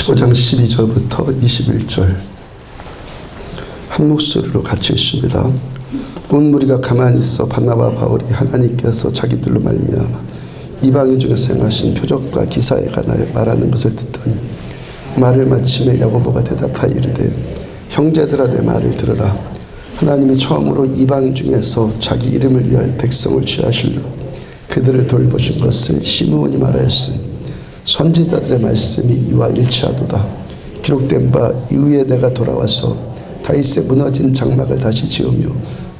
15장 12절부터 21절 한 목소리로 같이 읽습니다. 온 무리가 가만히 있어 바나바와 바울이 하나님께서 자기들로 말미암아 이방인 중에서 행하신 표적과 기사에 관하여 말하는 것을 듣더니 말을 마침에 야고보가 대답하여 이르되 형제들아 내 말을 들으라. 하나님이 처음으로 이방인 중에서 자기 이름을 위하여 백성을 취하시려 그들을 돌보신 것을 시므온이 말하였으니 선지자들의 말씀이 이와 일치하도다. 기록된 바 이후에 내가 돌아와서 다윗의 무너진 장막을 다시 지으며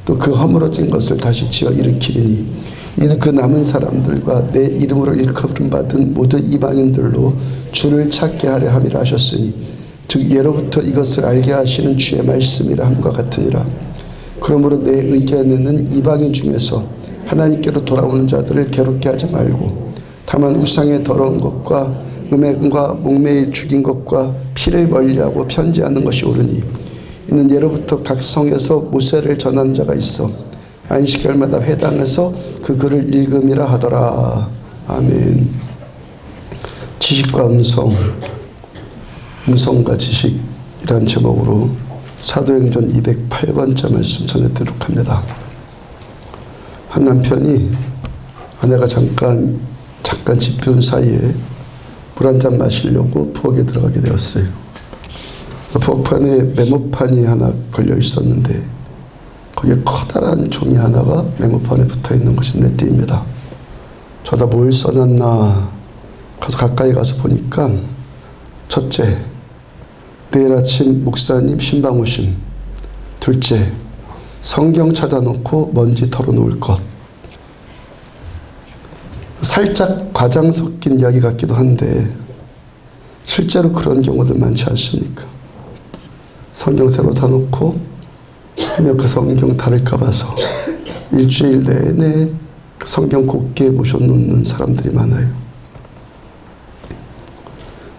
또 그 허물어진 것을 다시 지어 일으키리니 이는 그 남은 사람들과 내 이름으로 일컬음 받은 모든 이방인들로 주를 찾게 하려 함이라 하셨으니 즉 예로부터 이것을 알게 하시는 주의 말씀이라 함과 같으니라. 그러므로 내 의견에는 이방인 중에서 하나님께로 돌아오는 자들을 괴롭게 하지 말고 다만 우상의 더러운 것과 음행과 목매에 죽인 것과 피를 멀리하고 편지하는 것이 옳으니 이는 예로부터 각 성에서 모세를 전하는 자가 있어 안식일마다 회당에서 그 글을 읽음이라 하더라. 아멘. 지식과 음성과 지식이란 제목으로 사도행전 208번째 말씀 전해드리도록 합니다. 한 남편이 아내가 잠깐 집 비운 사이에 물 한 잔 마시려고 부엌에 들어가게 되었어요. 부엌판에 메모판이 하나 걸려 있었는데 거기에 커다란 종이 하나가 메모판에 붙어 있는 것이 눈에 띕니다. 저다 뭘 써놨나 가서 가까이 가서 보니까 첫째, 내일 아침 목사님 신방 오심. 둘째, 성경 찾아놓고 먼지 털어놓을 것. 살짝 과장 섞인 이야기 같기도 한데 실제로 그런 경우들 많지 않습니까? 성경 새로 사놓고 그냥 그 성경 다를까 봐서 일주일 내내 그 성경 곱게 모셔놓는 사람들이 많아요.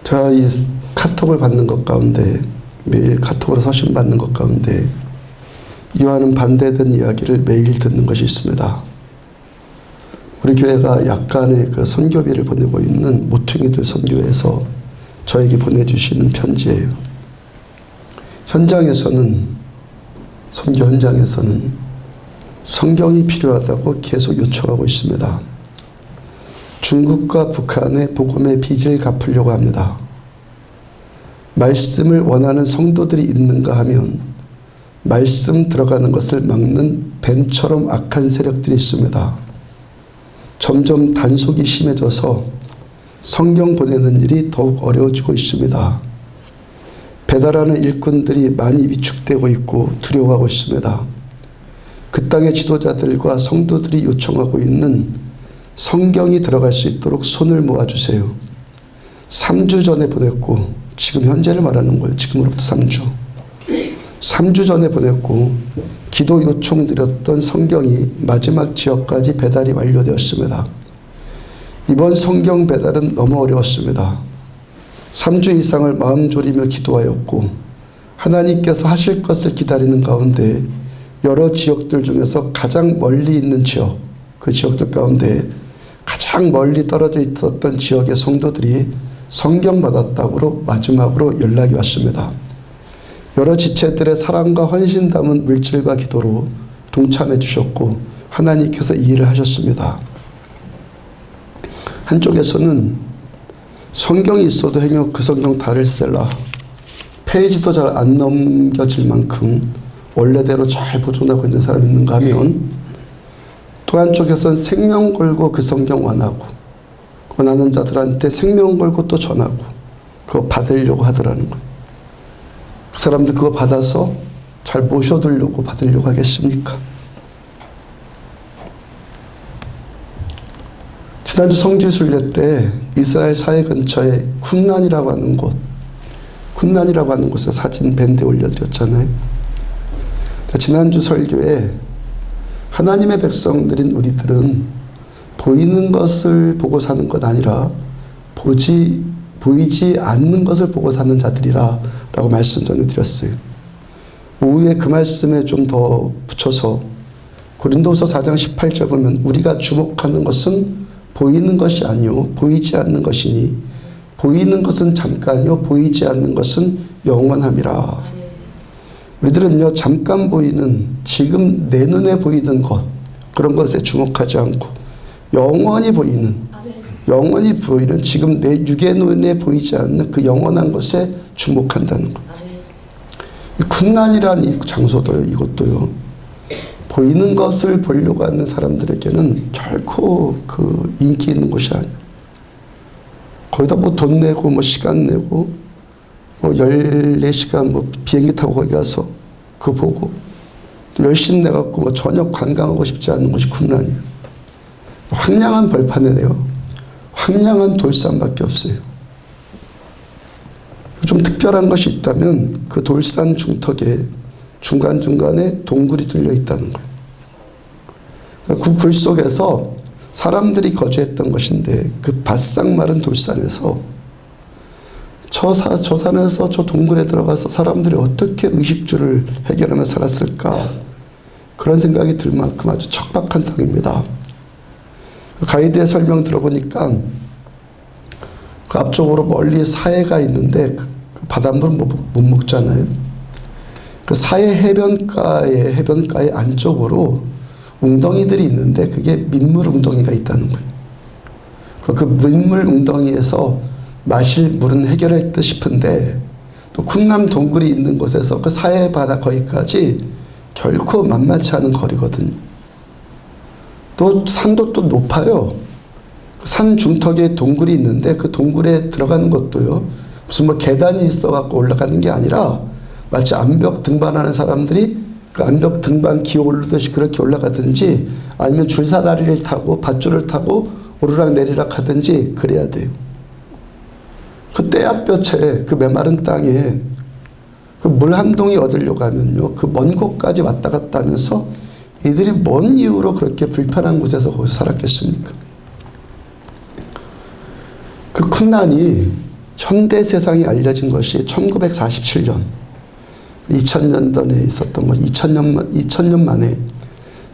제가 이 카톡을 받는 것 가운데 매일 카톡으로 서신 받는 것 가운데 이와는 반대된 이야기를 매일 듣는 것이 있습니다. 우리 교회가 약간의 그 선교비를 보내고 있는 모퉁이들 선교회에서 저에게 보내주시는 편지예요. 선교 현장에서는 성경이 필요하다고 계속 요청하고 있습니다. 중국과 북한의 복음의 빚을 갚으려고 합니다. 말씀을 원하는 성도들이 있는가 하면 말씀 들어가는 것을 막는 뱀처럼 악한 세력들이 있습니다. 점점 단속이 심해져서 성경 보내는 일이 더욱 어려워지고 있습니다. 배달하는 일꾼들이 많이 위축되고 있고 두려워하고 있습니다. 그 땅의 지도자들과 성도들이 요청하고 있는 성경이 들어갈 수 있도록 손을 모아주세요. 3주 전에 보냈고 지금 현재를 말하는 거예요. 지금으로부터 3주 전에 보냈고 기도 요청 드렸던 성경이 마지막 지역까지 배달이 완료되었습니다. 이번 성경 배달은 너무 어려웠습니다. 3주 이상을 마음 졸이며 기도하였고 하나님께서 하실 것을 기다리는 가운데 여러 지역들 중에서 가장 멀리 있는 지역, 그 지역들 가운데 가장 멀리 떨어져 있었던 지역의 성도들이 성경 받았다고 마지막으로 연락이 왔습니다. 여러 지체들의 사랑과 헌신 담은 물질과 기도로 동참해 주셨고 하나님께서 이 일을 하셨습니다. 한쪽에서는 성경이 있어도 행여 그 성경 다를셀라 페이지도 잘 안 넘겨질 만큼 원래대로 잘 보존하고 있는 사람이 있는가 하면 또 한쪽에서는 생명 걸고 그 성경 원하고 원하는 자들한테 생명 걸고 또 전하고 그거 받으려고 하더라는 거예요. 그 사람들 그거 받아서 잘 모셔두려고 받으려고 하겠습니까? 지난주 성지순례 때 이스라엘 사해 근처에 쿰란이라고 하는 곳에 사진 밴드에 올려드렸잖아요. 지난주 설교에 하나님의 백성들인 우리들은 보이는 것을 보고 사는 것 아니라 보이지 않는 것을 보고 사는 자들이라 라고 말씀 전해드렸어요. 오후에 그 말씀에 좀 더 붙여서 고린도후서 4장 18절 보면 우리가 주목하는 것은 보이는 것이 아니요 보이지 않는 것이니 보이는 것은 잠깐이요 보이지 않는 것은 영원함이라. 우리들은요 잠깐 보이는 지금 내 눈에 보이는 것 그런 것에 주목하지 않고 영원히 보이는 지금 내 육의 눈에 보이지 않는 그 영원한 것에 주목한다는 것. 쿰란이라는 이 장소도요 이것도요 보이는 것을 보려고 하는 사람들에게는 결코 그 인기 있는 곳이 아니에요. 거기다 뭐 돈 내고 뭐 시간 내고 뭐 14시간 뭐 비행기 타고 거기 가서 그거 보고 열심히 내갖고 뭐 전혀 관광하고 싶지 않은 곳이 쿰란이에요. 황량한 벌판이네요. 황량한 돌산밖에 없어요. 좀 특별한 것이 있다면 그 돌산 중턱에 중간중간에 동굴이 뚫려 있다는 거예요. 그 굴 속에서 사람들이 거주했던 것인데 그 바싹 마른 돌산에서 저 산에서 저 동굴에 들어가서 사람들이 어떻게 의식주를 해결하며 살았을까 그런 생각이 들 만큼 아주 척박한 땅입니다. 가이드의 설명 들어보니까 그 앞쪽으로 멀리 사해가 있는데 그 바닷물은 못 먹잖아요. 그 사해 해변가의 안쪽으로 웅덩이들이 있는데 그게 민물 웅덩이가 있다는 거예요. 그 민물 웅덩이에서 마실 물은 해결할 듯 싶은데 또 쿰란 동굴이 있는 곳에서 그 사해 바다 거기까지 결코 만만치 않은 거리거든요. 또 산도 또 높아요. 산 중턱에 동굴이 있는데 그 동굴에 들어가는 것도요 무슨 뭐 계단이 있어갖고 올라가는 게 아니라 마치 암벽 등반하는 사람들이 그 암벽 등반 기어 오르듯이 그렇게 올라가든지 아니면 줄사다리를 타고 밧줄을 타고 오르락 내리락 하든지 그래야 돼요. 그 떼약볕에 그 메마른 땅에 그 물 한 동이 얻으려고 하면요 그 먼 곳까지 왔다 갔다 하면서 이들이 뭔 이유로 그렇게 불편한 곳에서 거기서 살았겠습니까? 그 쿰란이 현대 세상에 알려진 것이 1947년 2000년도에 있었던 것 2000년 만에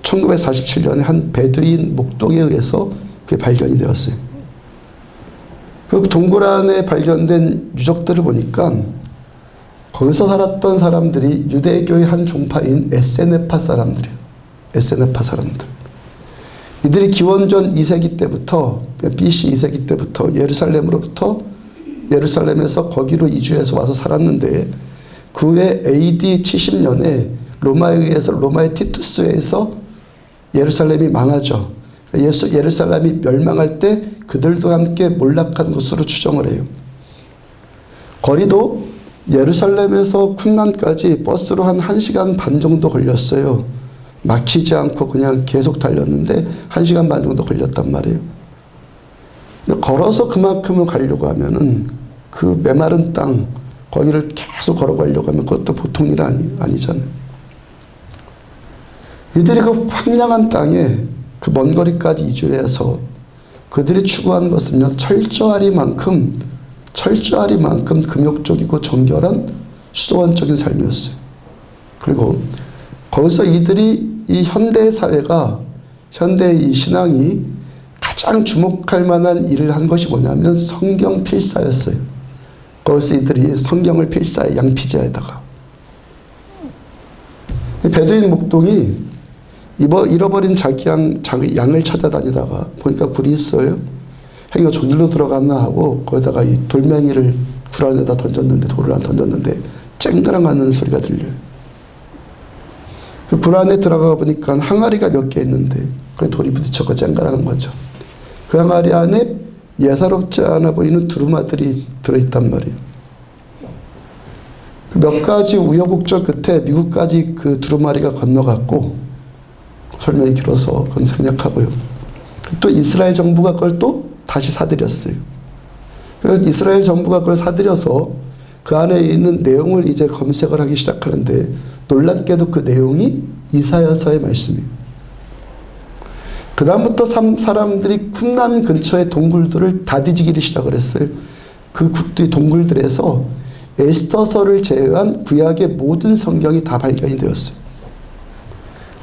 1947년에 한 베두인 목동에 의해서 그게 발견이 되었어요. 그 동굴 안에 발견된 유적들을 보니까 거기서 살았던 사람들이 유대교의 한 종파인 에세네파 사람들이에요. 에세네파 사람들. 이들이 기원전 2세기 때부터 BC 2세기 때부터 예루살렘에서 거기로 이주해서 와서 살았는데 그 후에 AD 70년에 로마의 티투스에 의해서 예루살렘이 망하죠. 예루살렘이 멸망할 때 그들도 함께 몰락한 것으로 추정을 해요. 거리도 예루살렘에서 쿰란까지 버스로 한 1시간 반 정도 걸렸어요. 막히지 않고 그냥 계속 달렸는데 1시간 반 정도 걸렸단 말이에요. 걸어서 그만큼을 가려고 하면은 그 메마른 땅 거기를 계속 걸어가려고 하면 그것도 보통 일 아니잖아요. 이들이 그 황량한 땅에 그 먼 거리까지 이주해서 그들이 추구한 것은요 철저하리만큼 금욕적이고 정결한 수도원적인 삶이었어요. 그리고 거기서 이들이 이 현대 사회가 현대 이 신앙이 가장 주목할 만한 일을 한 것이 뭐냐면 성경 필사였어요. 거기서 이들이 성경을 필사해 양피지에다가 베두인 목동이 잃어버린 자기 양을 찾아다니다가 보니까 굴이 있어요. 행여 저길로 들어갔나 하고 거기다가 이 돌멩이를 굴 안에다 던졌는데 돌을 안 던졌는데 쨍그랑하는 소리가 들려요. 굴 안에 들어가 보니까 항아리가 몇 개 있는데 거기 돌이 부딪혀서 쨍그랑한 거죠. 그 항아리 안에 예사롭지 않아 보이는 두루마들이 들어있단 말이에요. 몇 가지 우여곡절 끝에 미국까지 그 두루마리가 건너갔고 설명이 길어서 그건 생략하고요. 또 이스라엘 정부가 그걸 또 다시 사들였어요. 그래서 이스라엘 정부가 그걸 사들여서 그 안에 있는 내용을 이제 검색을 하기 시작하는데 놀랍게도 그 내용이 이사야서의 말씀이에요. 그 다음부터 사람들이 쿰란 근처의 동굴들을 다 뒤지기를 시작을 했어요. 그 동굴들에서 에스더서를 제외한 구약의 모든 성경이 다 발견이 되었어요.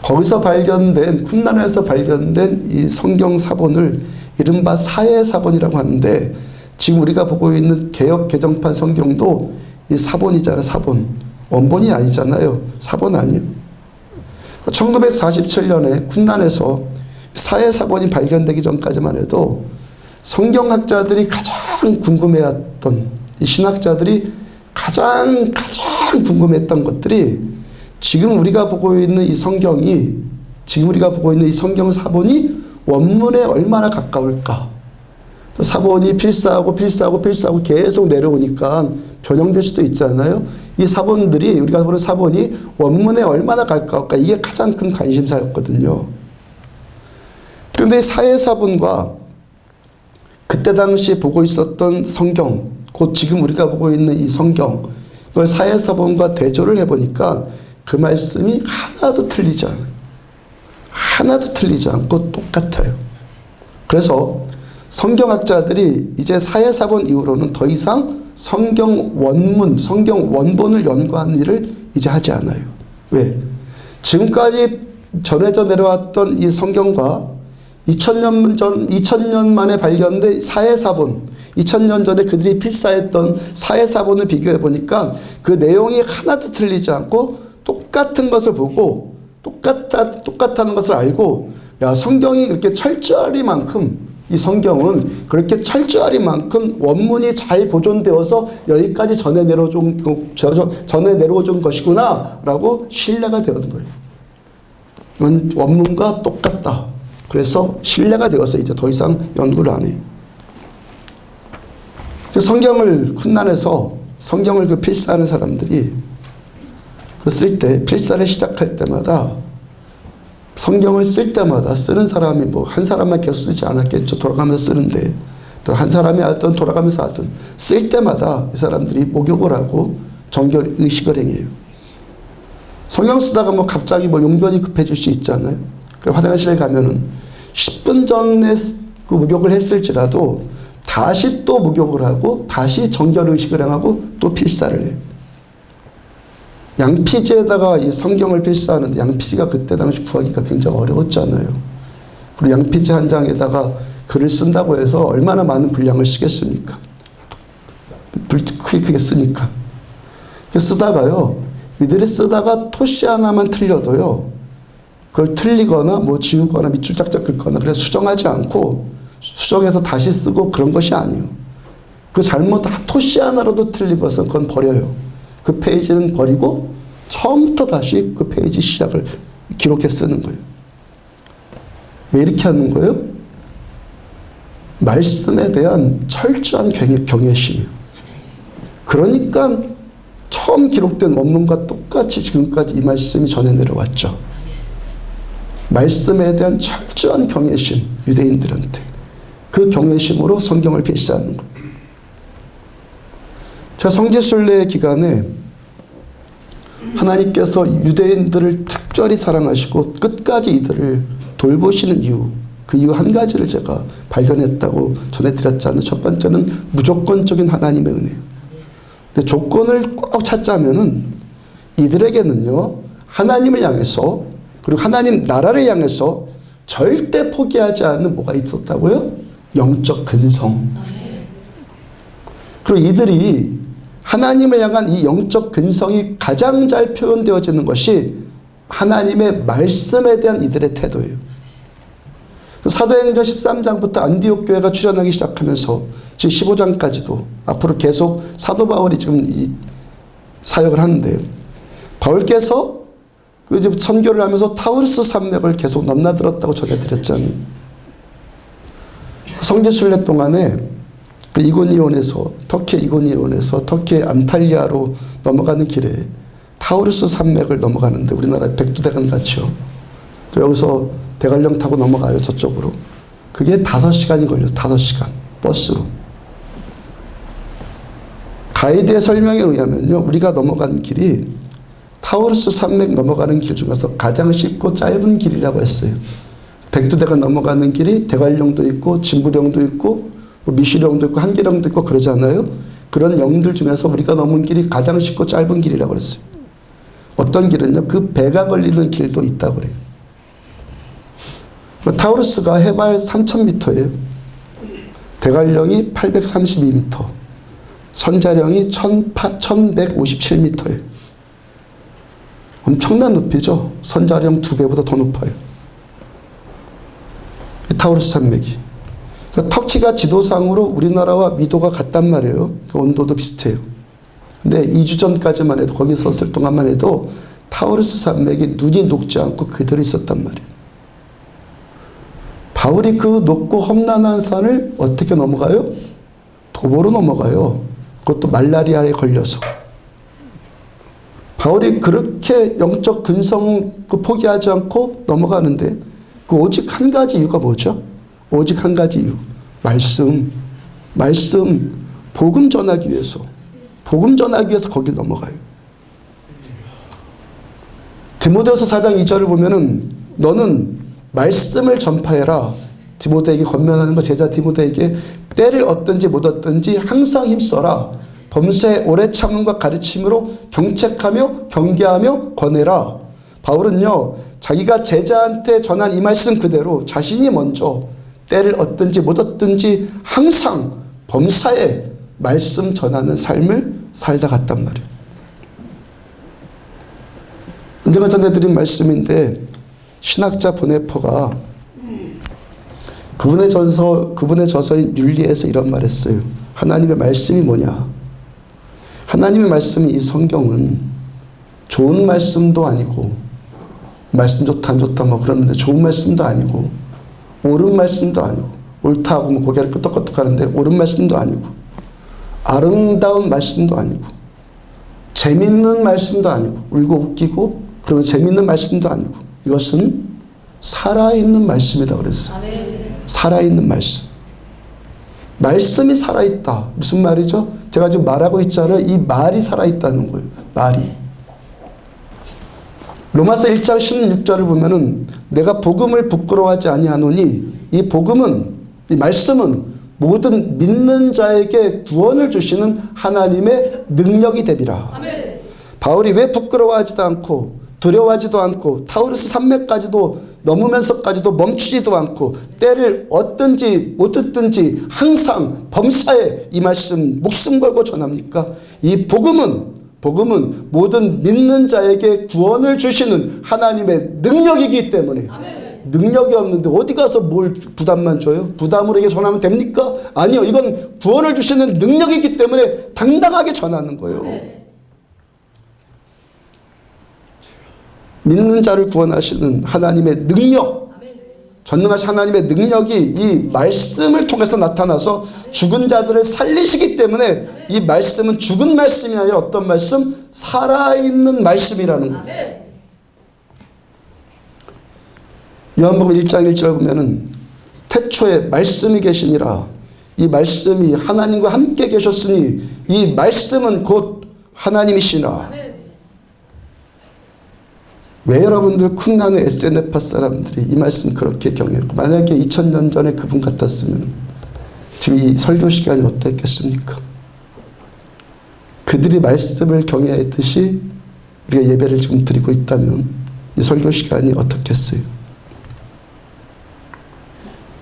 거기서 발견된 쿰란에서 발견된 이 성경 사본을 이른바 사해 사본이라고 하는데 지금 우리가 보고 있는 개역 개정판 성경도 이 사본이잖아요. 사본. 원본이 아니잖아요. 사본 아니에요. 1947년에 쿰란에서 사해사본이 발견되기 전까지만 해도 성경학자들이 가장 궁금해했던, 이 신학자들이 가장 궁금했던 것들이 지금 우리가 보고 있는 이 성경이, 지금 우리가 보고 있는 이 성경 사본이 원문에 얼마나 가까울까. 사본이 필사하고 계속 내려오니까 변형될 수도 있잖아요. 이 사본들이, 우리가 보는 사본이 원문에 얼마나 가까울까. 이게 가장 큰 관심사였거든요. 그런데 사해사본과 그때 당시 보고 있었던 성경, 곧 지금 우리가 보고 있는 이 성경, 이걸 사해사본과 대조를 해보니까 그 말씀이 하나도 틀리지 않아요. 하나도 틀리지 않고 똑같아요. 그래서 성경학자들이 이제 사해사본 이후로는 더 이상 성경 원문, 성경 원본을 연구하는 일을 이제 하지 않아요. 왜? 지금까지 전해져 내려왔던 이 성경과 2000년 만에 발견된 사해사본, 2000년 전에 그들이 필사했던 사해사본을 비교해 보니까 그 내용이 하나도 틀리지 않고 똑같은 것을 보고 똑같다는 것을 알고, 야, 성경이 그렇게 철저하리만큼, 이 성경은 그렇게 철저하리만큼 원문이 잘 보존되어서 여기까지 전해 내려온 것이구나 라고 신뢰가 되는 거예요. 이건 원문과 똑같다. 그래서 신뢰가 되어서 이제 더 이상 연구를 안 해요. 성경을 쿰란에서 성경을 그 필사하는 사람들이 그 쓸 때, 필사를 시작할 때마다, 성경을 쓸 때마다 쓰는 사람이 뭐 한 사람만 계속 쓰지 않았겠죠. 돌아가면서 쓰는데 또 한 사람이 하든 돌아가면서 하든 쓸 때마다 이 사람들이 목욕을 하고 정결 의식을 행해요. 성경 쓰다가 뭐 갑자기 뭐 용변이 급해질 수 있잖아요. 그래서 화장실에 가면은 10분 전에 그 목욕을 했을지라도 다시 또 목욕을 하고 다시 정결 의식을 행하고 또 필사를 해요. 양피지에다가 이 성경을 필사하는데 양피지가 그때 당시 구하기가 굉장히 어려웠잖아요. 그리고 양피지 한 장에다가 글을 쓴다고 해서 얼마나 많은 분량을 쓰겠습니까? 크게 쓰니까. 쓰다가요, 이들이 쓰다가 토시 하나만 틀려도요, 그걸 틀리거나 뭐 지우거나 밑줄 짝짝 긁거나 그래서 수정하지 않고 수정해서 다시 쓰고 그런 것이 아니에요. 그 잘못 토시 하나라도 틀린 것은 그건 버려요. 그 페이지는 버리고 처음부터 다시 그 페이지 시작을 기록해 쓰는 거예요. 왜 이렇게 하는 거예요? 말씀에 대한 철저한 경외심이에요. 그러니까 처음 기록된 원문과 똑같이 지금까지 이 말씀이 전해 내려왔죠. 말씀에 대한 철저한 경외심, 유대인들한테. 그 경외심으로 성경을 필사하는 거예요. 제가 성지순례 기간에 하나님께서 유대인들을 특별히 사랑하시고 끝까지 이들을 돌보시는 이유, 그 이유 한 가지를 제가 발견했다고 전해드렸잖아요. 첫 번째는 무조건적인 하나님의 은혜예요. 근데 조건을 꼭 찾자면은 이들에게는요, 하나님을 향해서, 그리고 하나님 나라를 향해서 절대 포기하지 않는 뭐가 있었다고요? 영적 근성. 그리고 이들이 하나님을 향한 이 영적 근성이 가장 잘 표현되어지는 것이 하나님의 말씀에 대한 이들의 태도예요. 사도행전 13장부터 안디옥 교회가 출현하기 시작하면서 지금 15장까지도 앞으로 계속 사도 바울이 지금 이 사역을 하는데요. 바울께서 그 이제 선교를 하면서 타우르스 산맥을 계속 넘나들었다고 전해드렸잖아요. 성지순례 동안에 그 이고니온에서 터키 이고니온에서 터키 안탈리아로 넘어가는 길에 타우르스 산맥을 넘어가는데 우리나라 백두대간 같이요. 여기서 대관령 타고 넘어가요, 저쪽으로. 그게 5시간이 걸려요. 5시간 버스로. 가이드의 설명에 의하면요, 우리가 넘어가는 길이 타우르스 산맥 넘어가는 길 중에서 가장 쉽고 짧은 길이라고 했어요. 백두대간 넘어가는 길이 대관령도 있고 진부령도 있고 미시령도 있고 한계령도 있고 그러잖아요. 그런 영들 중에서 우리가 넘은 길이 가장 쉽고 짧은 길이라고 그랬어요. 어떤 길은요, 그 배가 걸리는 길도 있다고 그래요. 타우르스가 해발 3,000m예요. 대관령이 832m, 선자령이 1157m예요. 엄청난 높이죠. 선자령 2배보다 더 높아요. 타우루스 산맥이. 그러니까 터키가 지도상으로 우리나라와 미도가 같단 말이에요. 그 온도도 비슷해요. 근데 2주 전까지만 해도, 거기 있었을 동안만 해도 타우루스 산맥이 눈이 녹지 않고 그대로 있었단 말이에요. 바울이 그 높고 험난한 산을 어떻게 넘어가요? 도보로 넘어가요. 그것도 말라리아에 걸려서. 바울이 그렇게 영적 근성 포기하지 않고 넘어가는데 그 오직 한 가지 이유가 뭐죠? 오직 한 가지 이유. 말씀. 복음 전하기 위해서. 복음 전하기 위해서 거길 넘어가요. 디모데후서 4장 2절을 보면은 너는 말씀을 전파해라. 디모데에게 권면하는 거, 제자 디모데에게 때를 얻든지 못 얻든지 항상 힘써라. 범사에 오래 참음과 가르침으로 경책하며 경계하며 권해라. 바울은요, 자기가 제자한테 전한 이 말씀 그대로 자신이 먼저 때를 얻든지 못 얻든지 항상 범사에 말씀 전하는 삶을 살다 갔단 말이에요. 제가 전해드린 말씀인데, 신학자 보네퍼가 그분의 저서인 윤리에서 이런 말 했어요. 하나님의 말씀이 뭐냐? 하나님의 말씀이, 이 성경은 좋은 말씀도 아니고, 말씀 좋다 안 좋다 뭐 그러는데 좋은 말씀도 아니고, 옳은 말씀도 아니고, 옳다고 뭐 고개를 끄덕끄덕 하는데 옳은 말씀도 아니고, 아름다운 말씀도 아니고, 재밌는 말씀도 아니고, 울고 웃기고 그러면 재밌는 말씀도 아니고, 이것은 살아있는 말씀이다 그랬어요. 살아있는 말씀. 말씀이 살아있다. 무슨 말이죠? 제가 지금 말하고 있잖아요. 이 말이 살아있다는 거예요. 말이. 로마서 1장 16절을 보면은 내가 복음을 부끄러워하지 아니하노니 이 복음은, 이 말씀은 모든 믿는 자에게 구원을 주시는 하나님의 능력이 되리라. 아멘. 바울이 왜 부끄러워하지도 않고 두려워하지도 않고 타우루스 산맥까지도 넘으면서까지도 멈추지도 않고 때를 얻든지 못 얻든지 항상 범사에 이 말씀 목숨 걸고 전합니까? 이 복음은 모든 믿는 자에게 구원을 주시는 하나님의 능력이기 때문에. 아멘. 능력이 없는데 어디 가서 뭘 부담만 줘요? 부담으로 이게 전하면 됩니까? 아니요. 이건 구원을 주시는 능력이기 때문에 당당하게 전하는 거예요. 아멘. 믿는 자를 구원하시는 하나님의 능력, 전능하신 하나님의 능력이 이 말씀을 통해서 나타나서 죽은 자들을 살리시기 때문에 이 말씀은 죽은 말씀이 아니라 어떤 말씀? 살아있는 말씀이라는 거예요. 요한복음 1장 1절 보면은 태초에 말씀이 계시니라. 이 말씀이 하나님과 함께 계셨으니 이 말씀은 곧 하나님이시나. 왜 여러분들 쿰나는 에세네파 사람들이 이 말씀 그렇게 경외했고, 만약에 2000년 전에 그분 같았으면 지금 이 설교 시간이 어땠겠습니까? 그들이 말씀을 경외했듯이 우리가 예배를 지금 드리고 있다면 이 설교 시간이 어떻겠어요?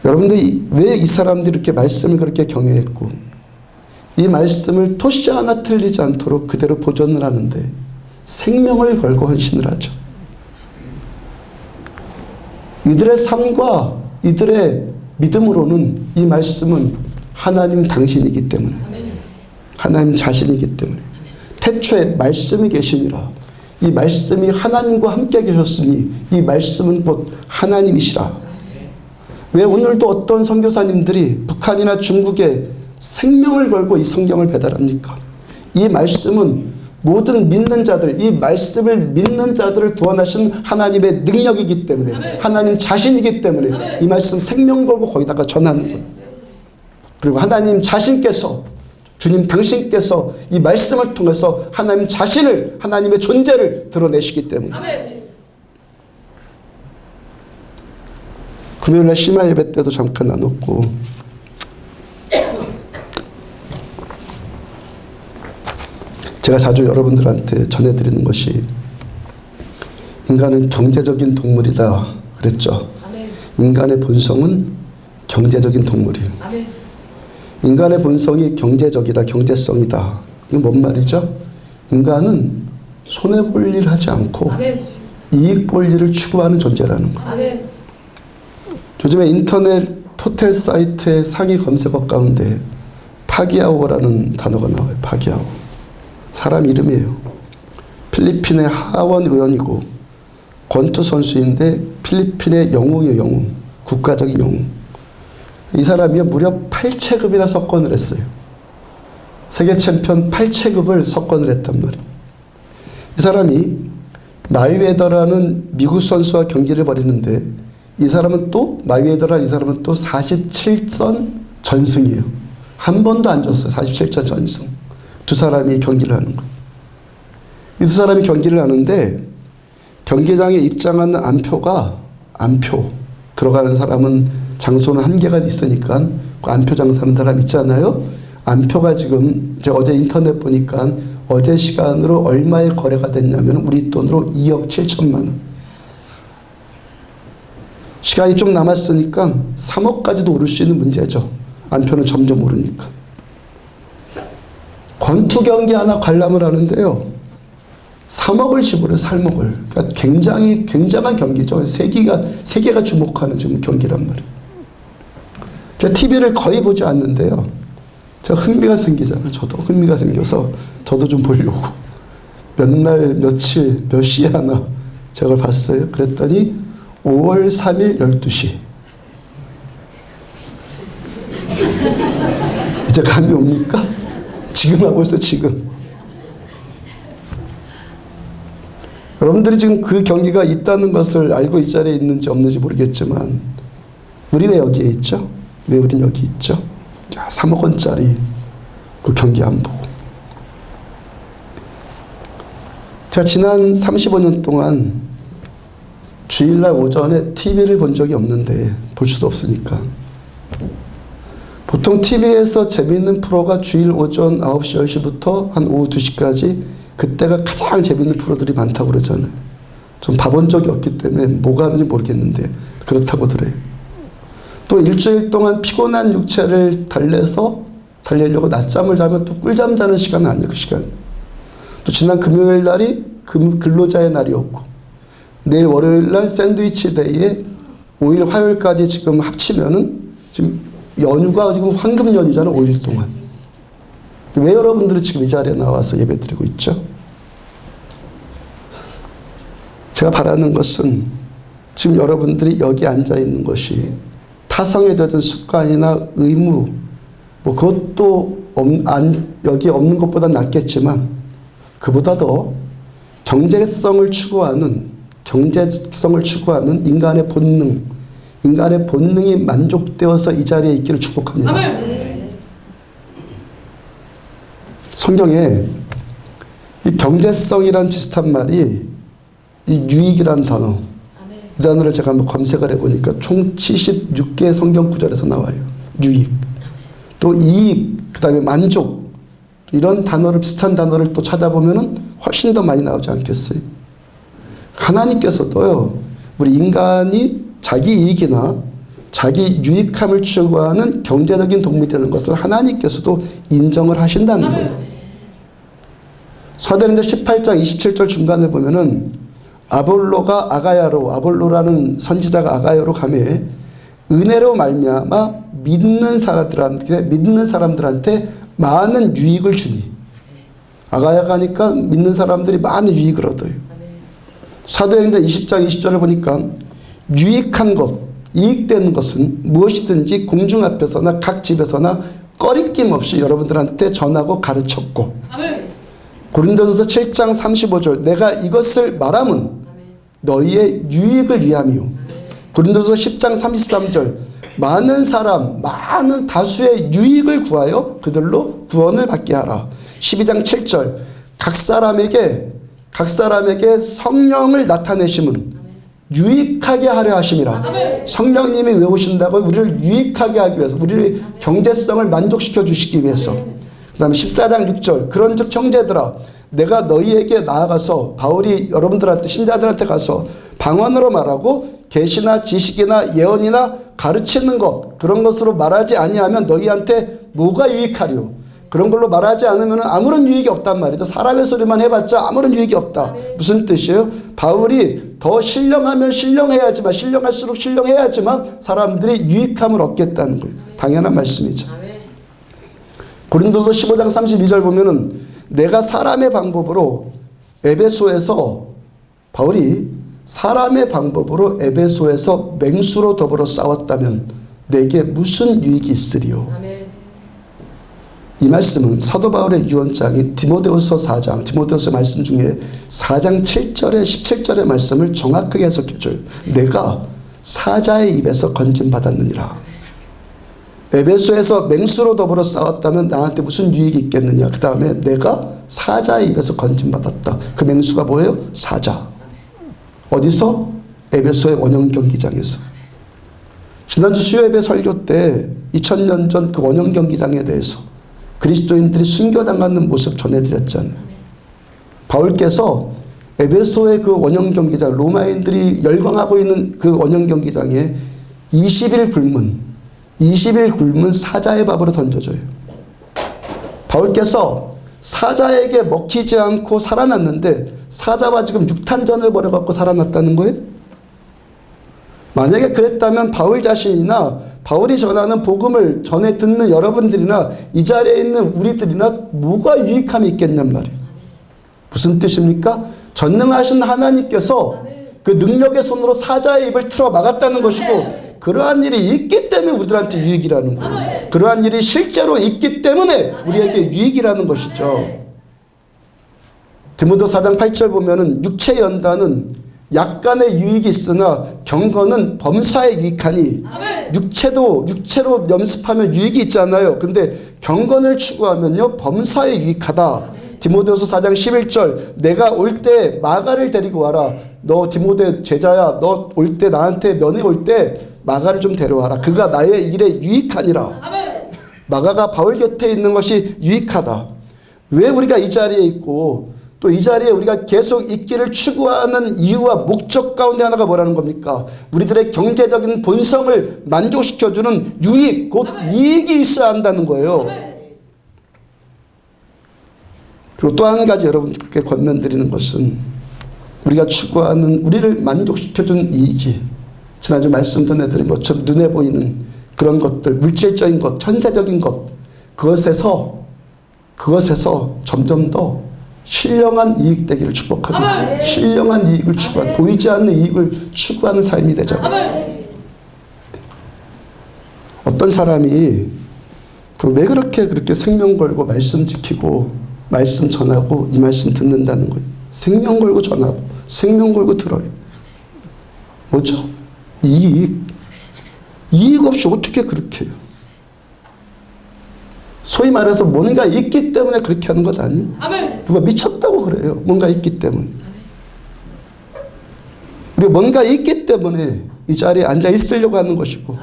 여러분들이 왜 이 사람들이 이렇게 말씀을 그렇게 경외했고 이 말씀을 토시 하나 틀리지 않도록 그대로 보존을 하는데 생명을 걸고 헌신을 하죠. 이들의 삶과 이들의 믿음으로는 이 말씀은 하나님 당신이기 때문에, 하나님 자신이기 때문에, 태초에 말씀이 계시니라. 이 말씀이 하나님과 함께 계셨으니 이 말씀은 곧 하나님이시라. 왜 오늘도 어떤 선교사님들이 북한이나 중국에 생명을 걸고 이 성경을 배달합니까? 이 말씀은 모든 믿는 자들, 이 말씀을 믿는 자들을 구원하신 하나님의 능력이기 때문에, 아멘. 하나님 자신이기 때문에 아멘. 이 말씀 생명 걸고 거기다가 전하는 거예요. 그리고 하나님 자신께서, 주님 당신께서 이 말씀을 통해서 하나님 자신을, 하나님의 존재를 드러내시기 때문에. 아멘. 금요일날 심야 예배 때도 잠깐 나눴고, 제가 자주 여러분들한테 전해드리는 것이 인간은 경제적인 동물이다 그랬죠. 아멘. 인간의 본성은 경제적인 동물이에요. 아멘. 인간의 본성이 경제적이다, 경제성이다. 이게 뭔 말이죠? 인간은 손해볼 일 하지 않고 이익 볼 일을 추구하는 존재라는 거예요. 요즘에 인터넷 호텔 사이트의 상위 검색어 가운데 파기아오라는 단어가 나와요. 파기아오. 사람 이름이에요. 필리핀의 하원 의원이고 권투 선수인데 필리핀의 영웅이에요. 영웅. 국가적인 영웅. 이 사람이 무려 8체급이나 석권을 했어요. 세계 챔피언 8체급을 석권을 했단 말이에요. 이 사람이 마이웨더라는 미국 선수와 경기를 벌이는데 이 사람은 또 마이웨더라는 이 사람은 또 47선 전승이에요. 한 번도 안 졌어요. 47전 전승. 두 사람이 경기를 하는 거예요. 이 두 사람이 경기를 하는데 경기장에 입장하는 안표가 안표 들어가는 사람은 장소는 한계가 있으니까 그 안표 장사하는 사람 있잖아요. 안표가 지금 제가 어제 인터넷 보니까 어제 시간으로 얼마에 거래가 됐냐면 우리 돈으로 2억 7천만 원. 시간이 좀 남았으니까 3억까지도 오를 수 있는 문제죠. 안표는 점점 오르니까. 권투 경기 하나 관람을 하는데요. 3억을 지불해요. 3억을. 그러니까 굉장한 경기죠. 세계가 주목하는 지금 경기란 말이에요. 제가 TV를 거의 보지 않는데요. 제가 흥미가 생기잖아요. 저도 흥미가 생겨서 저도 좀 보려고 몇 날 며칠 몇 시에 하나 제가 봤어요. 그랬더니 5월 3일 12시 이제 감이 옵니까? 지금 하고 있어. 지금 여러분들이 지금 그 경기가 있다는 것을 알고 이 자리에 있는지 없는지 모르겠지만 우리 왜 여기에 있죠? 왜 우린 여기 있죠? 3억 원짜리 그 경기 안 보고. 제가 지난 35년 동안 주일날 오전에 TV를 본 적이 없는데 볼 수도 없으니까. 보통 TV에서 재미있는 프로가 주일 오전 9시, 10시부터 한 오후 2시까지 그때가 가장 재미있는 프로들이 많다고 그러잖아요. 좀 봐본 적이 없기 때문에 뭐가 하는지 모르겠는데 그렇다고 들어요. 또 일주일 동안 피곤한 육체를 달래려고 낮잠을 자면 또 꿀잠 자는 시간은 아니에요. 그 시간. 또 지난 금요일 날이 근로자의 날이었고 내일 월요일 날 샌드위치 데이에 5일 화요일까지 지금 합치면은 지금 연휴가 지금 황금 연휴잖아요. 5일 동안. 왜 여러분들이 지금 이 자리에 나와서 예배드리고 있죠? 제가 바라는 것은 지금 여러분들이 여기 앉아 있는 것이 타성에 젖은 습관이나 의무 뭐 그것도 여기 없는 것보다 낫겠지만 그보다 더 경제성을 추구하는 인간의 본능이 만족되어서 이 자리에 있기를 축복합니다. 성경에 이 경제성이란 비슷한 말이 이 유익이란 단어, 이 단어를 제가 한번 검색을 해보니까 총 76개의 성경 구절에서 나와요. 유익, 또 이익, 그 다음에 만족, 이런 단어를 비슷한 단어를 또 찾아보면은 훨씬 더 많이 나오지 않겠어요? 하나님께서도요, 우리 인간이 자기 이익이나 자기 유익함을 추구하는 경제적인 동물이라는 것을 하나님께서도 인정을 하신다는 거예요. 사도행전 18장 27절 중간을 보면은 아볼로라는 선지자가 아가야로 가매 은혜로 말미암아 믿는 사람들한테 많은 유익을 주니. 아가야 가니까 믿는 사람들이 많은 유익을 얻어요. 사도행전 20장 20절을 보니까 유익한 것, 이익되는 것은 무엇이든지 공중 앞에서나 각 집에서나 꺼리낌 없이 여러분들한테 전하고 가르쳤고. 고린도전서 7장 35절 내가 이것을 말함은 너희의 유익을 위함이요. 고린도전서 10장 33절 많은 다수의 유익을 구하여 그들로 구원을 받게 하라. 12장 7절 각 사람에게 성령을 나타내심은 유익하게 하려 하심이라. 성령님이 왜 오신다고? 우리를 유익하게 하기 위해서, 우리의 경제성을 만족시켜 주시기 위해서. 그 그 다음에 14장 6절 그런즉 형제들아 내가 너희에게 나아가서 바울이 여러분들한테 신자들한테 가서 방언으로 말하고 계시나 지식이나 예언이나 가르치는 것 그런 것으로 말하지 아니하면 너희한테 뭐가 유익하리요. 그런 걸로 말하지 않으면 아무런 유익이 없단 말이죠. 사람의 소리만 해봤자 아무런 유익이 없다. 무슨 뜻이에요? 바울이 더 신령하면 신령해야지만 신령할수록 신령해야지만 사람들이 유익함을 얻겠다는 거예요. 당연한 말씀이죠. 고린도서 15장 32절 보면은 내가 사람의 방법으로 에베소에서 바울이 사람의 방법으로 에베소에서 맹수로 더불어 싸웠다면 내게 무슨 유익이 있으리요. 이 말씀은 사도 바울의 유언장인 디모데후서 4장 디모데후서 말씀 중에 4장 7절에 17절의 말씀을 정확하게 해석해줘요. 내가 사자의 입에서 건짐받았느니라. 에베소에서 맹수로 더불어 싸웠다면 나한테 무슨 유익이 있겠느냐. 그 다음에 내가 사자의 입에서 건짐받았다. 그 맹수가 뭐예요? 사자. 어디서? 에베소의 원형 경기장에서. 지난주 수요예배 설교 때 2000년 전 그 원형 경기장에 대해서 그리스도인들이 순교당하는 모습 전해드렸잖아요. 바울께서 에베소의 그 원형 경기장, 로마인들이 열광하고 있는 그 원형 경기장에 20일 굶은 사자의 밥으로 던져져요. 바울께서 사자에게 먹히지 않고 살아났는데 사자와 지금 육탄전을 벌여갖고 살아났다는 거예요? 만약에 그랬다면 바울 자신이나 바울이 전하는 복음을 전해 듣는 여러분들이나 이 자리에 있는 우리들이나 뭐가 유익함이 있겠냔 말이에요. 무슨 뜻입니까? 전능하신 하나님께서 그 능력의 손으로 사자의 입을 틀어 막았다는 것이고 그러한 일이 있기 때문에 우리들한테 유익이라는 거예요. 그러한 일이 실제로 있기 때문에 우리에게 유익이라는 것이죠. 디모데후서 4장 8절 보면은 육체 연단은 약간의 유익이 있으나 경건은 범사에 유익하니 육체로 연습하면 유익이 있잖아요. 근데 경건을 추구하면요 범사에 유익하다. 디모데후서 4장 11절 내가 올 때 마가를 데리고 와라. 너 디모데 제자야. 너 올 때 나한테 면회 올 때 마가를 좀 데려와라. 그가 나의 일에 유익하니라. 마가가 바울 곁에 있는 것이 유익하다. 왜 우리가 이 자리에 있고 또 이 자리에 우리가 계속 있기를 추구하는 이유와 목적 가운데 하나가 뭐라는 겁니까? 우리들의 경제적인 본성을 만족시켜주는 유익, 곧 이익이 있어야 한다는 거예요. 그리고 또 한 가지 여러분께 권면드리는 것은 우리가 추구하는 우리를 만족시켜주는 이익이 지난주 말씀 전해드린 것처럼 눈에 보이는 그런 것들, 물질적인 것, 현세적인 것 그것에서 점점 더 신령한 이익 되기를 축복합니다. 신령한 이익을 추구하는 보이지 않는 이익을 추구하는 삶이 되잖아요. 어떤 사람이 왜 그렇게 생명 걸고 말씀 지키고 말씀 전하고 이 말씀 듣는다는 거예요. 생명 걸고 전하고 생명 걸고 들어요. 뭐죠? 이익 없이 어떻게 그렇게 해요? 소위 말해서 뭔가 있기 때문에 그렇게 하는 것 아니에요? 누가 미쳤다고 그래요. 뭔가 있기 때문에. 우리 뭔가 있기 때문에 이 자리에 앉아 있으려고 하는 것이고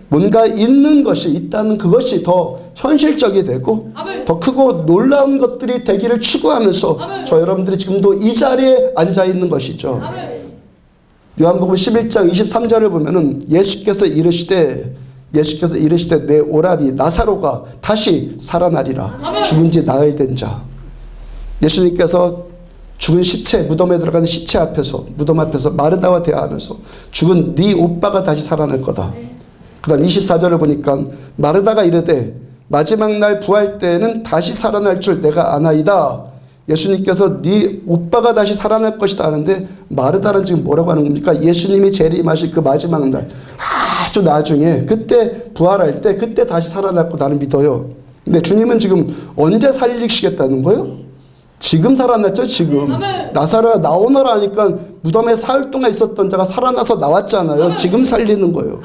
뭔가 있는 것이 있다는 그것이 더 현실적이 되고 더 크고 놀라운 것들이 되기를 추구하면서 저 여러분들이 지금도 이 자리에 앉아 있는 것이죠. 요한복음 11장 23절을 보면은 예수께서 이르시되 내 오라비 나사로가 다시 살아나리라. 죽은 지 나흘 된 자. 예수님께서 죽은 시체, 무덤에 들어가는 시체 앞에서 무덤 앞에서 마르다와 대화하면서 죽은 네 오빠가 다시 살아날 거다. 그 다음 24절을 보니까 마르다가 이르되 마지막 날 부활 때에는 다시 살아날 줄 내가 아나이다. 예수님께서 네 오빠가 다시 살아날 것이다 하는데 마르다는 지금 뭐라고 하는 겁니까? 예수님이 재림하실 그 마지막 날 아주 나중에 그때 부활할 때 그때 다시 살아날 거 나는 믿어요. 근데 주님은 지금 언제 살리시겠다는 거예요? 지금 살아났죠. 지금 나사로가 나오너라 하니까 무덤에 사흘 동안 있었던 자가 살아나서 나왔잖아요. 지금 살리는 거예요.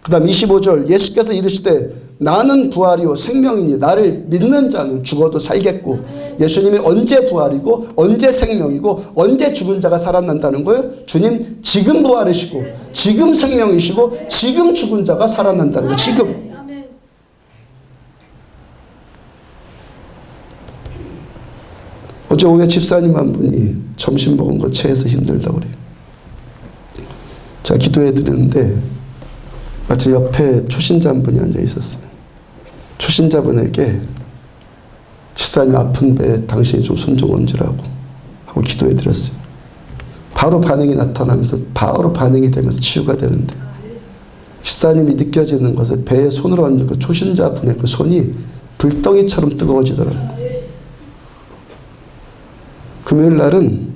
그 다음 25절 예수께서 이르시되 나는 부활이요 생명이니 나를 믿는 자는 죽어도 살겠고 예수님이 언제 부활이고 언제 생명이고 언제 죽은 자가 살아난다는 거예요? 주님 지금 부활이시고 지금 생명이시고 지금 죽은 자가 살아난다는 거예요. 지금. 어제 오후에 집사님 한 분이 점심 먹은 거 체해서 힘들다고 그래요. 제가 기도해 드리는데 마치 옆에 초신자 한 분이 앉아 있었어요. 초신자분에게 집사님 아픈 배 당신이 좀 손 좀 얹으라고 하고 기도해 드렸어요. 바로 반응이 나타나면서 바로 반응이 되면서 치유가 되는데 집사님이 느껴지는 것은 배에 손을 얹는 그 초신자분의 그 손이 불덩이처럼 뜨거워지더라고요. 금요일 날은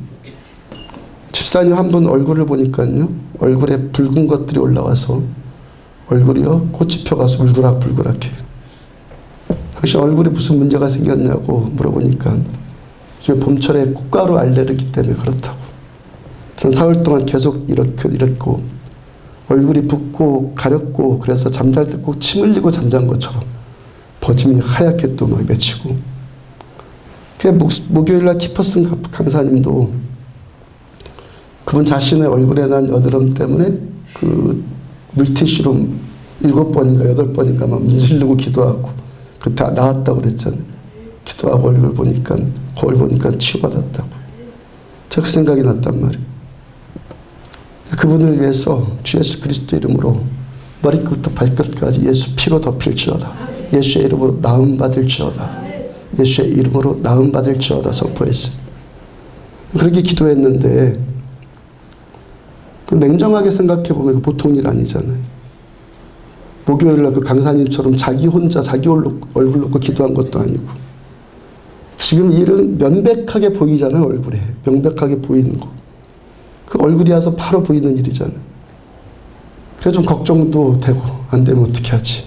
집사님 한 분 얼굴을 보니까요, 얼굴에 붉은 것들이 올라와서 얼굴이요 꽃이 펴가서 울그락불그락해요. 당신 얼굴에 무슨 문제가 생겼냐고 물어보니까 봄철에 꽃가루 알레르기 때문에 그렇다고. 전 사흘 동안 계속 이랬고 얼굴이 붓고 가렵고 그래서 잠잘 때 꼭 침 흘리고 잠잔 것처럼 버짐이 하얗게 또 막 맺히고. 목요일날 키퍼슨 강사님도 그분 자신의 얼굴에 난 여드름 때문에 그 물티슈로 7번인가 8번인가 막 문지르고 기도하고 그 다 나았다고 그랬잖아요. 기도하고 얼굴 보니까 거울 보니까 치유받았다고. 제가 그 생각이 났단 말이에요. 그분을 위해서 주 예수 그리스도 이름으로 머리끝부터 발끝까지 예수 피로 덮일지어다. 예수의 이름으로 나음 받을지어다. 예수의 이름으로 나음 받을지어다 선포했어요. 그렇게 기도했는데 냉정하게 생각해 보면 보통 일 아니잖아요. 목요일날 그 강사님처럼 자기 혼자 자기 얼굴 놓고 기도한 것도 아니고 지금 일은 명백하게 보이잖아요. 얼굴에 명백하게 보이는 거. 그 얼굴이 와서 바로 보이는 일이잖아요. 그래서 좀 걱정도 되고 안 되면 어떻게 하지.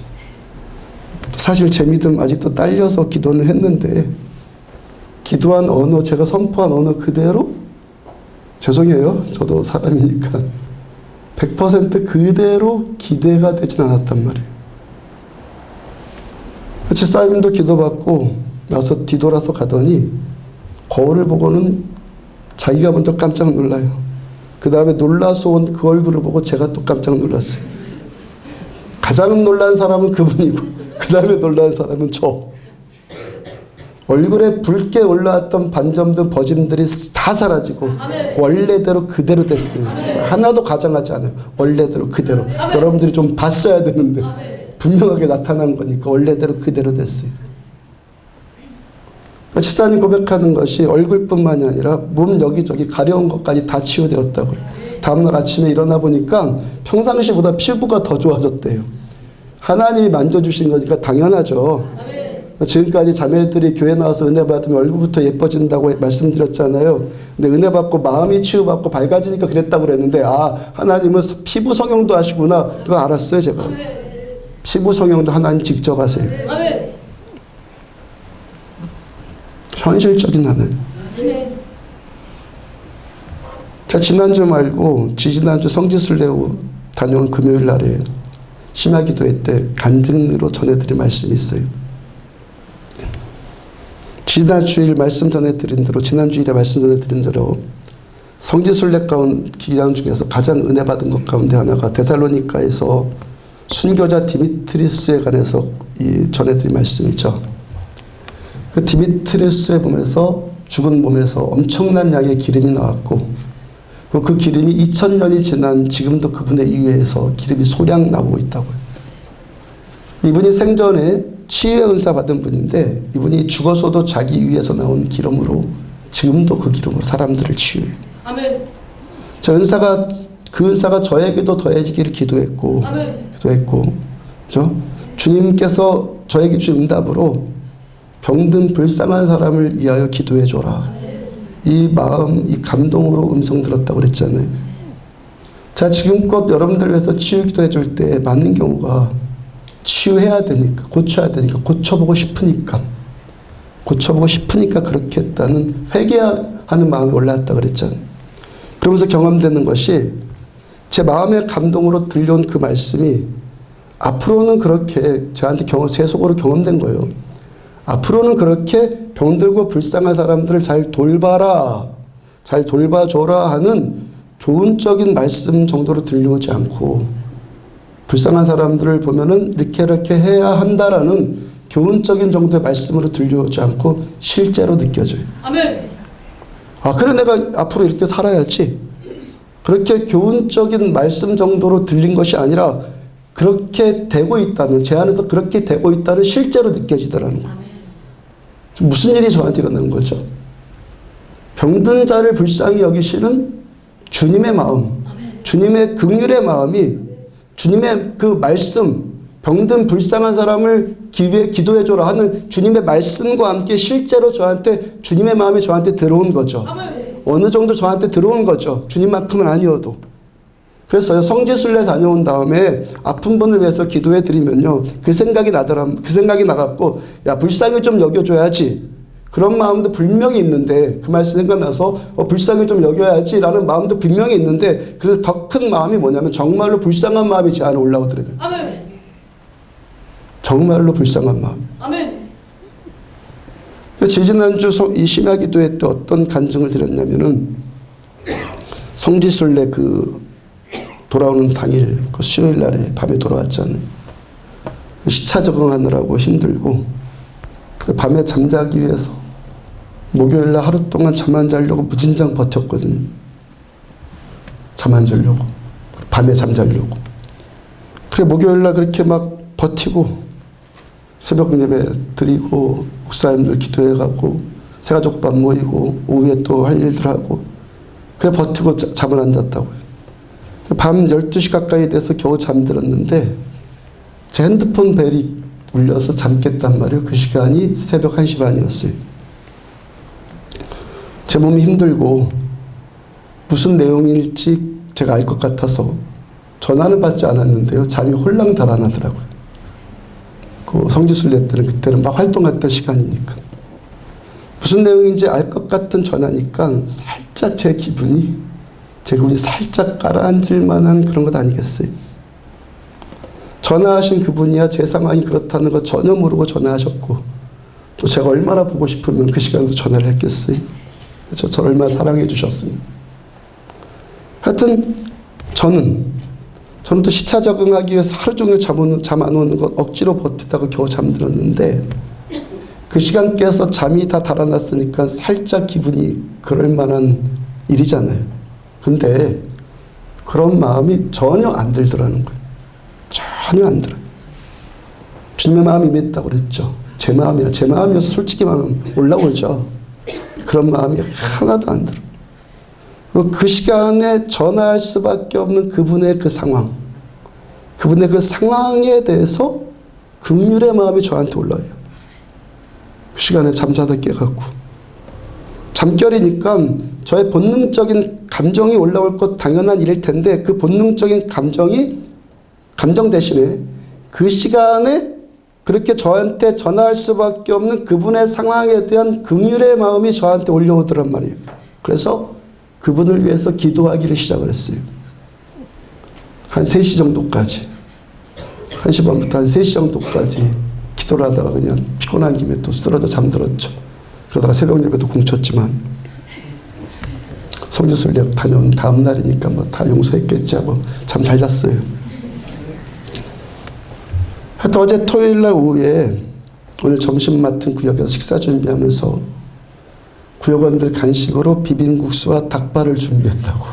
사실 제 믿음 아직도 딸려서 기도는 했는데 기도한 언어 제가 선포한 언어 그대로 죄송해요. 저도 사람이니까 100% 그대로 기대가 되진 않았단 말이에요. 집사님도 기도받고 나서 뒤돌아서 가더니 거울을 보고는 자기가 먼저 깜짝 놀라요. 그 다음에 놀라서 온 그 얼굴을 보고 제가 또 깜짝 놀랐어요. 가장 놀란 사람은 그분이고 그 다음에 놀란 사람은 저. 얼굴에 붉게 올라왔던 반점들 버짐들이 다 사라지고 원래대로 그대로 됐어요. 하나도 가장하지 않아요. 원래대로 그대로. 여러분들이 좀 봤어야 되는데 분명하게 나타난 거니까 원래대로 그대로 됐어요. 집사님 고백하는 것이 얼굴뿐만이 아니라 몸 여기저기 가려운 것까지 다 치유되었다고요. 다음날 아침에 일어나 보니까 평상시보다 피부가 더 좋아졌대요. 하나님이 만져주신 거니까 당연하죠. 지금까지 자매들이 교회 나와서 은혜 받으면 얼굴부터 예뻐진다고 말씀드렸잖아요. 근데 은혜 받고 마음이 치유받고 밝아지니까 그랬다고 그랬는데 하나님은 피부 성형도 하시구나. 그거 알았어요 제가. 피부 성형도 하나님 직접 하세요. 현실적인 하나님. 자, 지난주 말고 지지난주 성지순례 다녀온 금요일 날에 심야기도회 때 간증으로 전해드린 말씀이 있어요. 지난 주일 말씀 전해드린 대로 지난 주일에 말씀 전해드린 대로 성지순례 가운 기간 중에서 가장 은혜 받은 것 가운데 하나가 데살로니가에서 순교자 디미트리스에 관해서 전해드린 말씀이죠. 그 디미트리스의 몸에서 죽은 몸에서 엄청난 양의 기름이 나왔고 그 기름이 2000년이 지난 지금도 그분의 위에서 기름이 소량 나오고 있다고요. 이분이 생전에 치유의 은사 받은 분인데 이분이 죽어서도 자기 위에서 나온 기름으로 지금도 그 기름으로 사람들을 치유해요. 아멘. 그 은사가 저에게도 더해지기를 기도했고 그렇죠? 주님께서 저에게 주신 응답으로 병든 불쌍한 사람을 위하여 기도해줘라. 이 마음, 이 감동으로 음성 들었다고 그랬잖아요. 자, 지금껏 여러분들 위해서 치유 기도해 줄 때 많은 경우가 치유해야 되니까, 고쳐야 되니까, 고쳐보고 싶으니까 그렇게 했다는 회개하는 마음이 올라왔다 그랬잖아요. 그러면서 경험되는 것이 제 마음의 감동으로 들려온 그 말씀이 앞으로는 그렇게 저한테 제 속으로 경험된 거예요. 앞으로는 그렇게 병들고 불쌍한 사람들을 잘 돌봐라, 잘 돌봐줘라 하는 교훈적인 말씀 정도로 들려오지 않고 불쌍한 사람들을 보면은 이렇게 해야 한다라는 교훈적인 정도의 말씀으로 들려오지 않고 실제로 느껴져요. 아멘. 아, 그래 내가 앞으로 이렇게 살아야지. 그렇게 교훈적인 말씀 정도로 들린 것이 아니라 그렇게 되고 있다는, 제 안에서 그렇게 되고 있다는 실제로 느껴지더라는 거예요. 무슨 일이 저한테 일어나는 거죠? 병든 자를 불쌍히 여기시는 주님의 마음, 주님의 긍휼의 마음이, 주님의 그 말씀, 병든 불쌍한 사람을 기도해줘라 하는 주님의 말씀과 함께 실제로 저한테 주님의 마음이 저한테 들어온 거죠. 어느 정도 저한테 들어온 거죠. 주님만큼은 아니어도. 그래서 성지순례 다녀온 다음에 아픈 분을 위해서 기도해 드리면요, 그 생각이 나갖고, 야, 불쌍히 좀 여겨줘야지. 그런 마음도 분명히 있는데, 그 말씀 생각나서 불쌍히 좀 여겨야지 라는 마음도 분명히 있는데, 그래서 더 큰 마음이 뭐냐면 정말로 불쌍한 마음이 제 안에 올라오더라고요. 아멘. 정말로 불쌍한 마음. 아멘. 지지난주 이 심야 기도회 때 어떤 간증을 드렸냐면은, 성지순례 돌아오는 당일, 그 수요일 날에 밤에 돌아왔잖아요. 시차 적응하느라고 힘들고, 밤에 잠자기 위해서 목요일 날 하루 동안 잠 안 자려고 무진장 버텼거든요. 잠 안 자려고. 밤에 잠자려고. 그래, 목요일 날 그렇게 막 버티고, 새벽 예배 드리고, 목사님들 기도해가고, 새가족밥 모이고, 오후에 또 할 일들 하고, 그래, 버티고 잠을 안 잤다고요. 밤 12시 가까이 돼서 겨우 잠들었는데, 제 핸드폰 벨이 울려서 잠 깼단 말이에요. 그 시간이 새벽 1시 반이었어요. 제 몸이 힘들고 무슨 내용일지 제가 알 것 같아서 전화는 받지 않았는데요, 잠이 홀랑 달아나더라고요. 그 성지순례 때는, 그때는 막 활동했던 시간이니까. 무슨 내용인지 알 것 같은 전화니까 살짝 제 기분이 살짝 가라앉을 만한 그런 것 아니겠어요? 전화하신 그분이야 제 상황이 그렇다는 거 전혀 모르고 전화하셨고, 또 제가 얼마나 보고 싶으면 그 시간에도 전화를 했겠어요? 저를 얼마나 사랑해 주셨습니다. 하여튼 저는 또 시차 적응하기 위해서 하루 종일 잠 안 오는 것 억지로 버티다가 겨우 잠들었는데, 그 시간 깨서 잠이 다 달아났으니까 살짝 기분이 그럴 만한 일이잖아요. 근데 그런 마음이 전혀 안 들더라는 거예요. 전혀 안 들어요. 주님의 마음이 임했다고 그랬죠. 제 마음이야. 제 마음이어서 솔직히 마음 올라오죠. 그런 마음이 하나도 안 들어요. 그 시간에 전화할 수밖에 없는 그분의 그 상황, 그분의 그 상황에 대해서 긍휼의 마음이 저한테 올라와요. 그 시간에 잠자다 깨갖고, 잠결이니까 저의 본능적인 감정이 올라올 것 당연한 일일 텐데, 그 본능적인 감정 대신에 그 시간에 그렇게 저한테 전화할 수밖에 없는 그분의 상황에 대한 긍휼의 마음이 저한테 올려오더란 말이에요. 그래서 그분을 위해서 기도하기를 시작을 했어요. 한 3시 정도까지. 1시 반부터 한 3시 정도까지 기도를 하다가 그냥 피곤한 김에 또 쓰러져 잠들었죠. 그러다가 새벽 예배도 공쳤지만, 성지순례 다녀온 다음 날이니까 뭐 다 용서했겠지 하고 잠 잘 잤어요. 하여튼 어제 토요일 날 오후에 오늘 점심 맡은 구역에서 식사 준비하면서 구역원들 간식으로 비빔국수와 닭발을 준비했다고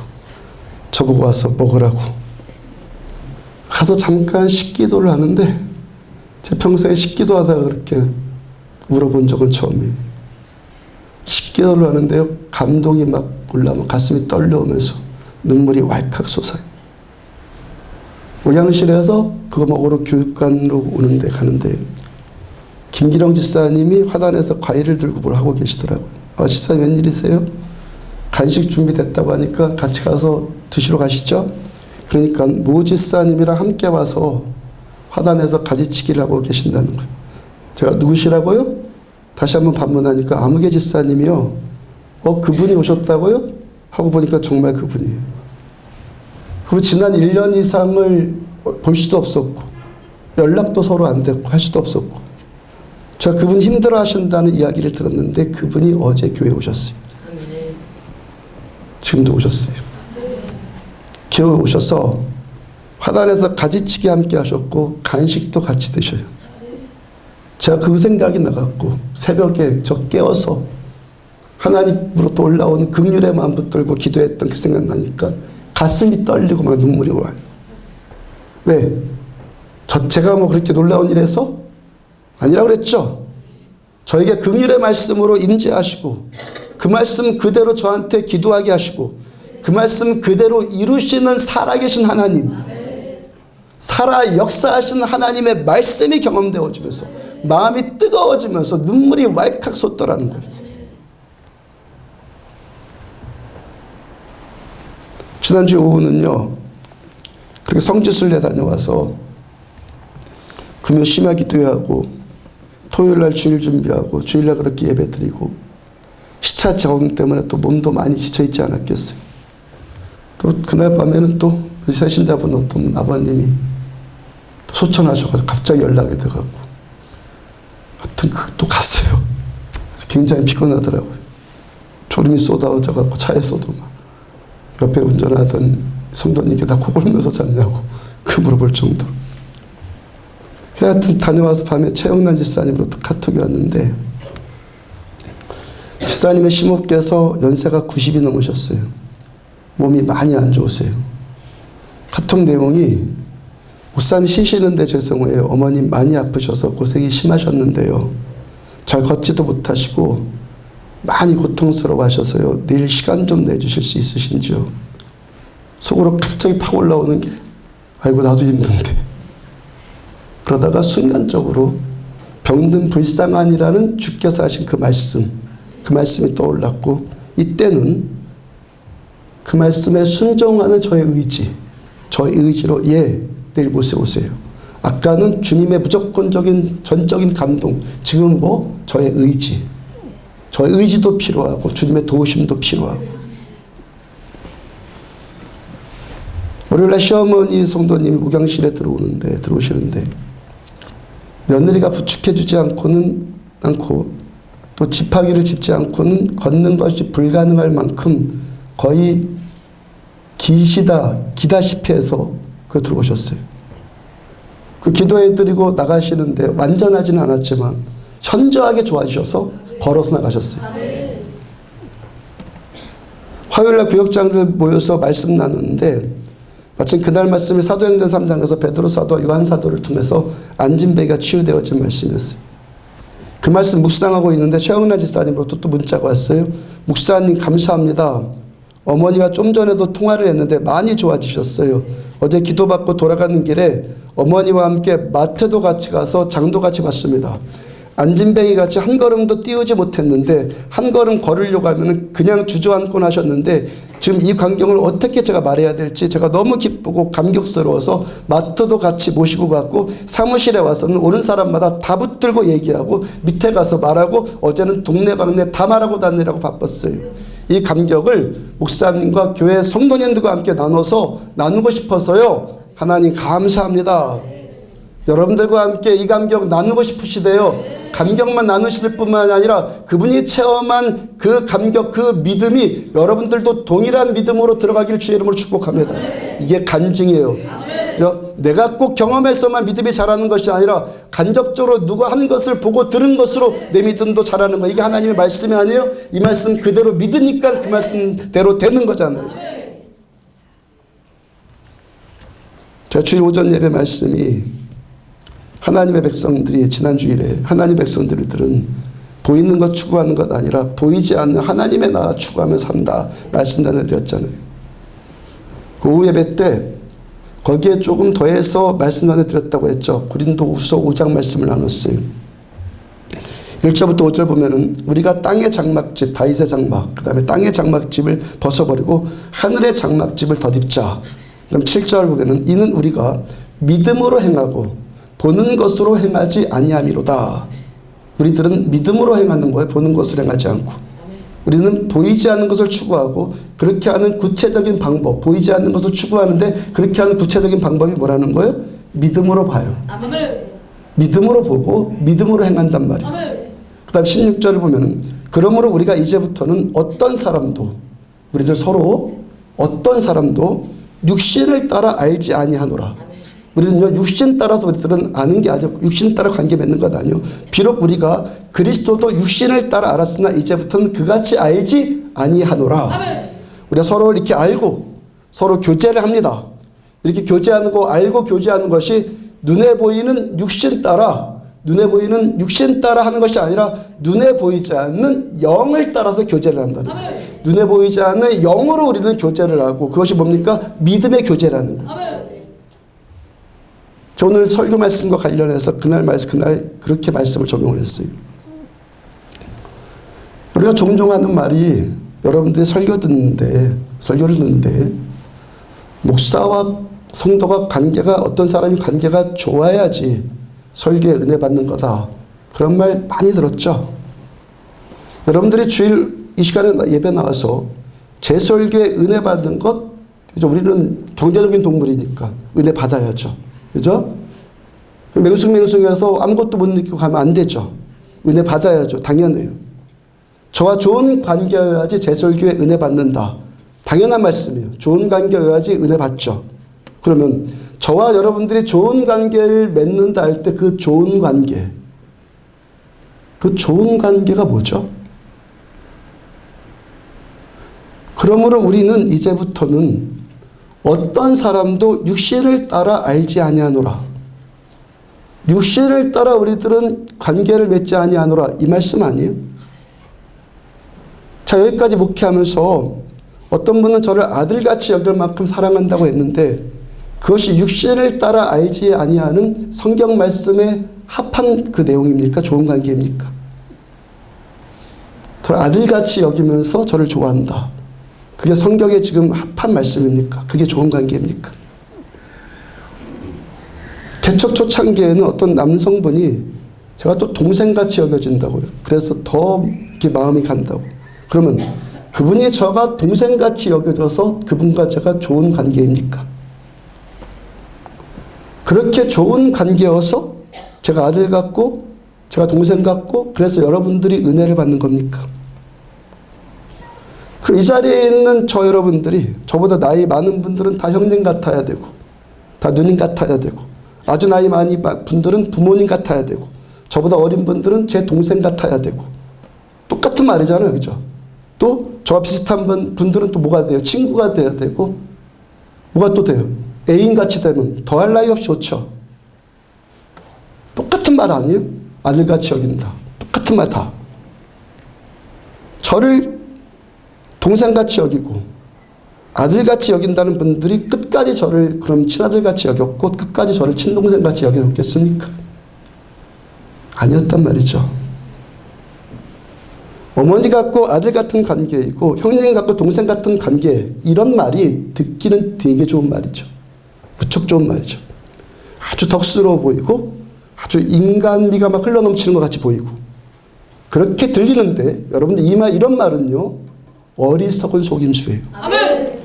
저보고 와서 먹으라고. 가서 잠깐 식기도를 하는데, 제 평생에 식기도 하다가 그렇게 울어본 적은 처음이에요. 식기도를 하는데요, 감동이 막 올라오면 가슴이 떨려오면서 눈물이 왈칵 솟아요. 의향실에서 그거 먹으러 교육관으로 가는데 김기령 집사님이 화단에서 과일을 들고 뭘 하고 계시더라고요. 집사님 웬일이세요? 간식 준비됐다고 하니까 같이 가서 드시러 가시죠? 그러니까 모 집사님이랑 함께 와서 화단에서 가지치기를 하고 계신다는 거예요. 제가 누구시라고요? 다시 한번 반문하니까 아무개 집사님이요. 그분이 오셨다고요? 하고 보니까 정말 그분이에요. 그분 지난 1년 이상을 볼 수도 없었고, 연락도 서로 안 됐고, 할 수도 없었고, 제가 그분 힘들어 하신다는 이야기를 들었는데, 그분이 어제 교회에 오셨어요. 지금도 오셨어요. 교회에 오셔서 화단에서 가지치기 함께 하셨고, 간식도 같이 드셔요. 제가 그 생각이 나갖고 새벽에 저 깨워서 하나님으로부터 올라온 긍휼의 마음 붙들고 기도했던 그 생각나니까 가슴이 떨리고 막 눈물이 와요. 왜? 제가 뭐 그렇게 놀라운 일에서 아니라고 그랬죠. 저에게 긍휼의 말씀으로 임재하시고 그 말씀 그대로 저한테 기도하게 하시고 그 말씀 그대로 이루시는 살아계신 하나님, 살아 역사하신 하나님의 말씀이 경험되어지면서 마음이 뜨거워지면서 눈물이 왈칵 솟더라는 거예요. 지난주 오후는요, 그렇게 성지순례 다녀와서 금요 심야 기도하고 토요일날 주일 준비하고 주일날 그렇게 예배 드리고 시차 적응 때문에 또 몸도 많이 지쳐있지 않았겠어요. 또 그날 밤에는 또 새신자분 어떤 아버님이 소천하셔가지고 갑자기 연락이 돼가지고 하여튼 또 갔어요. 굉장히 피곤하더라고요. 졸음이 쏟아져가지고 차에서도 막 옆에 운전하던 성도님께 다 코 골면서 잤냐고 그 물어볼 정도로. 하여튼 다녀와서 밤에 최영란 집사님으로부터 카톡이 왔는데 집사님의 시모께서 연세가 90이 넘으셨어요. 몸이 많이 안 좋으세요. 카톡 내용이 목사님 쉬시는데 죄송해요. 어머님 많이 아프셔서 고생이 심하셨는데요. 잘 걷지도 못하시고 많이 고통스러워하셔서요. 내일 시간 좀 내주실 수 있으신지요? 속으로 갑자기 팍 올라오는 게 아이고 나도 힘든데. 그러다가 순간적으로 병든 불쌍한이라는 주께서 하신 그 말씀이 떠올랐고 이때는 그 말씀에 순종하는 저의 의지로 예, 내일 모셔오세요. 아까는 주님의 무조건적인 전적인 감동, 지금 뭐 저의 의지도 필요하고 주님의 도우심도 필요하고. 월요일날 시어머니 성도님이 우경실에 들어오시는데 며느리가 부축해주지 않고 또 집하기를 짚지 않고는 걷는 것이 불가능할 만큼 거의 기다시피 해서 들어오셨어요. 그 기도해드리고 나가시는데 완전하지는 않았지만 현저하게 좋아지셔서 걸어서 나가셨어요. 화요일날 구역장들 모여서 말씀 나누는데 마침 그날 말씀이 사도행전 3장에서 베드로 사도와 요한 사도를 통해서 안진뱅이가 치유되어진 말씀이었어요. 그 말씀 묵상하고 있는데 최영란 집사님으로부터 또 문자가 왔어요. 목사님 감사합니다. 어머니와 좀 전에도 통화를 했는데 많이 좋아지셨어요. 어제 기도받고 돌아가는 길에 어머니와 함께 마트도 같이 가서 장도 같이 봤습니다. 안진뱅이 같이 한 걸음도 띄우지 못했는데 한 걸음 걸으려고 하면 그냥 주저앉곤 하셨는데 지금 이 광경을 어떻게 제가 말해야 될지 제가 너무 기쁘고 감격스러워서 마트도 같이 모시고 갔고 사무실에 와서는 오는 사람마다 다 붙들고 얘기하고 밑에 가서 말하고 어제는 동네방네 다 말하고 다니라고 바빴어요. 이 감격을 목사님과 교회 성도님들과 함께 나누고 싶어서요. 하나님 감사합니다. 여러분들과 함께 이 감격 나누고 싶으시대요. 감격만 나누실 뿐만 아니라 그분이 체험한 그 감격, 그 믿음이 여러분들도 동일한 믿음으로 들어가기를 주의 이름으로 축복합니다. 이게 간증이에요. 내가 꼭 경험해서만 믿음이 자라는 것이 아니라 간접적으로 누가 한 것을 보고 들은 것으로 내 믿음도 자라는 거. 이게 하나님의 말씀이 아니에요. 이 말씀 그대로 믿으니까 그 말씀대로 되는 거잖아요. 제가 주일 오전 예배 말씀이 하나님의 백성들이 지난주일에 하나님의 백성들은 보이는 것 추구하는 것 아니라 보이지 않는 하나님의 나라 추구하며 산다 말씀 전해드렸잖아요. 그 오후 예배 때 거기에 조금 더해서 말씀 전해드렸다고 했죠. 고린도후서 5장 말씀을 나눴어요. 1절부터 5절 보면은 우리가 땅의 장막집 다윗의 장막 그 다음에 땅의 장막집을 벗어버리고 하늘의 장막집을 덧입자. 그 다음에 7절 보면은 이는 우리가 믿음으로 행하고 보는 것으로 행하지 아니함이로다. 우리들은 믿음으로 행하는 거예요. 보는 것으로 행하지 않고. 우리는 보이지 않는 것을 추구하고 그렇게 하는 구체적인 방법, 보이지 않는 것을 추구하는데 그렇게 하는 구체적인 방법이 뭐라는 거예요? 믿음으로 봐요. 믿음으로 보고 믿음으로 행한단 말이에요. 그 다음 16절을 보면은 그러므로 우리가 이제부터는 우리들 서로 어떤 사람도 육신을 따라 알지 아니하노라. 우리는요, 육신 따라서 우리들은 아는 게 아니고 육신 따라 관계 맺는 것 아니에요. 비록 우리가 그리스도도 육신을 따라 알았으나 이제부터는 그같이 알지 아니하노라. 우리가 서로 이렇게 알고 서로 교제를 합니다. 이렇게 교제하는 거, 알고 교제하는 것이 눈에 보이는 육신 따라 하는 것이 아니라 눈에 보이지 않는 영을 따라서 교제를 한다는 거예요. 눈에 보이지 않는 영으로 우리는 교제를 하고, 그것이 뭡니까? 믿음의 교제라는 거예요. 저 오늘 설교 말씀과 관련해서 그날 그렇게 말씀을 적용을 했어요. 우리가 종종 하는 말이, 여러분들이 설교를 듣는데 목사와 성도가 관계가, 어떤 사람이 관계가 좋아야지 설교에 은혜 받는 거다, 그런 말 많이 들었죠. 여러분들이 주일 이 시간에 예배 나와서 제 설교에 은혜 받는 것, 우리는 경제적인 동물이니까 은혜 받아야죠. 그죠? 맹숭맹숭해서 아무것도 못 느끼고 가면 안 되죠. 은혜 받아야죠. 당연해요. 저와 좋은 관계여야지 제 설교에 은혜 받는다. 당연한 말씀이에요. 좋은 관계여야지 은혜 받죠. 그러면 저와 여러분들이 좋은 관계를 맺는다 할 때 그 좋은 관계가 뭐죠? 그러므로 우리는 이제부터는 어떤 사람도 육신을 따라 알지 아니하노라. 육신을 따라 우리들은 관계를 맺지 아니하노라, 이 말씀 아니에요? 자, 여기까지 목회하면서 어떤 분은 저를 아들같이 여길 만큼 사랑한다고 했는데, 그것이 육신을 따라 알지 아니하는 성경 말씀에 합한 그 내용입니까? 좋은 관계입니까? 저를 아들같이 여기면서 저를 좋아한다, 그게 성경에 지금 합한 말씀입니까? 그게 좋은 관계입니까? 개척 초창기에는 어떤 남성분이 제가 또 동생같이 여겨진다고요. 그래서 더 이렇게 마음이 간다고. 그러면 그분이 저가 동생같이 여겨져서 그분과 제가 좋은 관계입니까? 그렇게 좋은 관계여서 제가 아들 같고 제가 동생 같고 그래서 여러분들이 은혜를 받는 겁니까? 그럼 이 자리에 있는 저 여러분들이, 저보다 나이 많은 분들은 다 형님 같아야 되고 다 누님 같아야 되고, 아주 나이 많은 분들은 부모님 같아야 되고, 저보다 어린 분들은 제 동생 같아야 되고, 똑같은 말이잖아요. 그죠? 또 저와 비슷한 분들은 또 뭐가 돼요? 친구가 돼야 되고, 뭐가 또 돼요? 애인같이 되면 더할 나위 없이 좋죠. 똑같은 말 아니에요? 아들같이 여긴다. 똑같은 말 다. 저를 동생같이 여기고 아들같이 여긴다는 분들이 끝까지 저를 그럼 친아들같이 여겼고 끝까지 저를 친동생같이 여겼겠습니까? 아니었단 말이죠. 어머니 같고 아들 같은 관계이고 형님 같고 동생 같은 관계, 이런 말이 듣기는 되게 좋은 말이죠. 무척 좋은 말이죠. 아주 덕스러워 보이고 아주 인간미가 막 흘러넘치는 것 같이 보이고 그렇게 들리는데, 여러분들 이런 말은요, 어리석은 속임수예요. 아멘.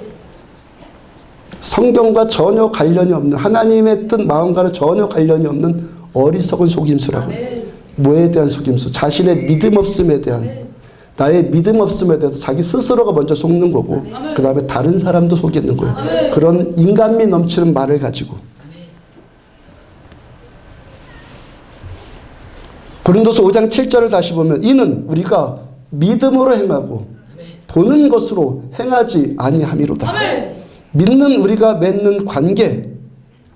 성경과 전혀 관련이 없는, 하나님의 뜻 마음과는 전혀 관련이 없는 어리석은 속임수라고. 뭐에 대한 속임수? 자신의 믿음 없음에 대한, 나의 믿음 없음에 대해서 자기 스스로가 먼저 속는 거고, 그 다음에 다른 사람도 속이는 거예요. 그런 인간미 넘치는 말을 가지고. 고린도서 5장 7절을 다시 보면, 이는 우리가 믿음으로 행하고 보는 것으로 행하지 아니함이로다. 믿는 우리가 맺는 관계,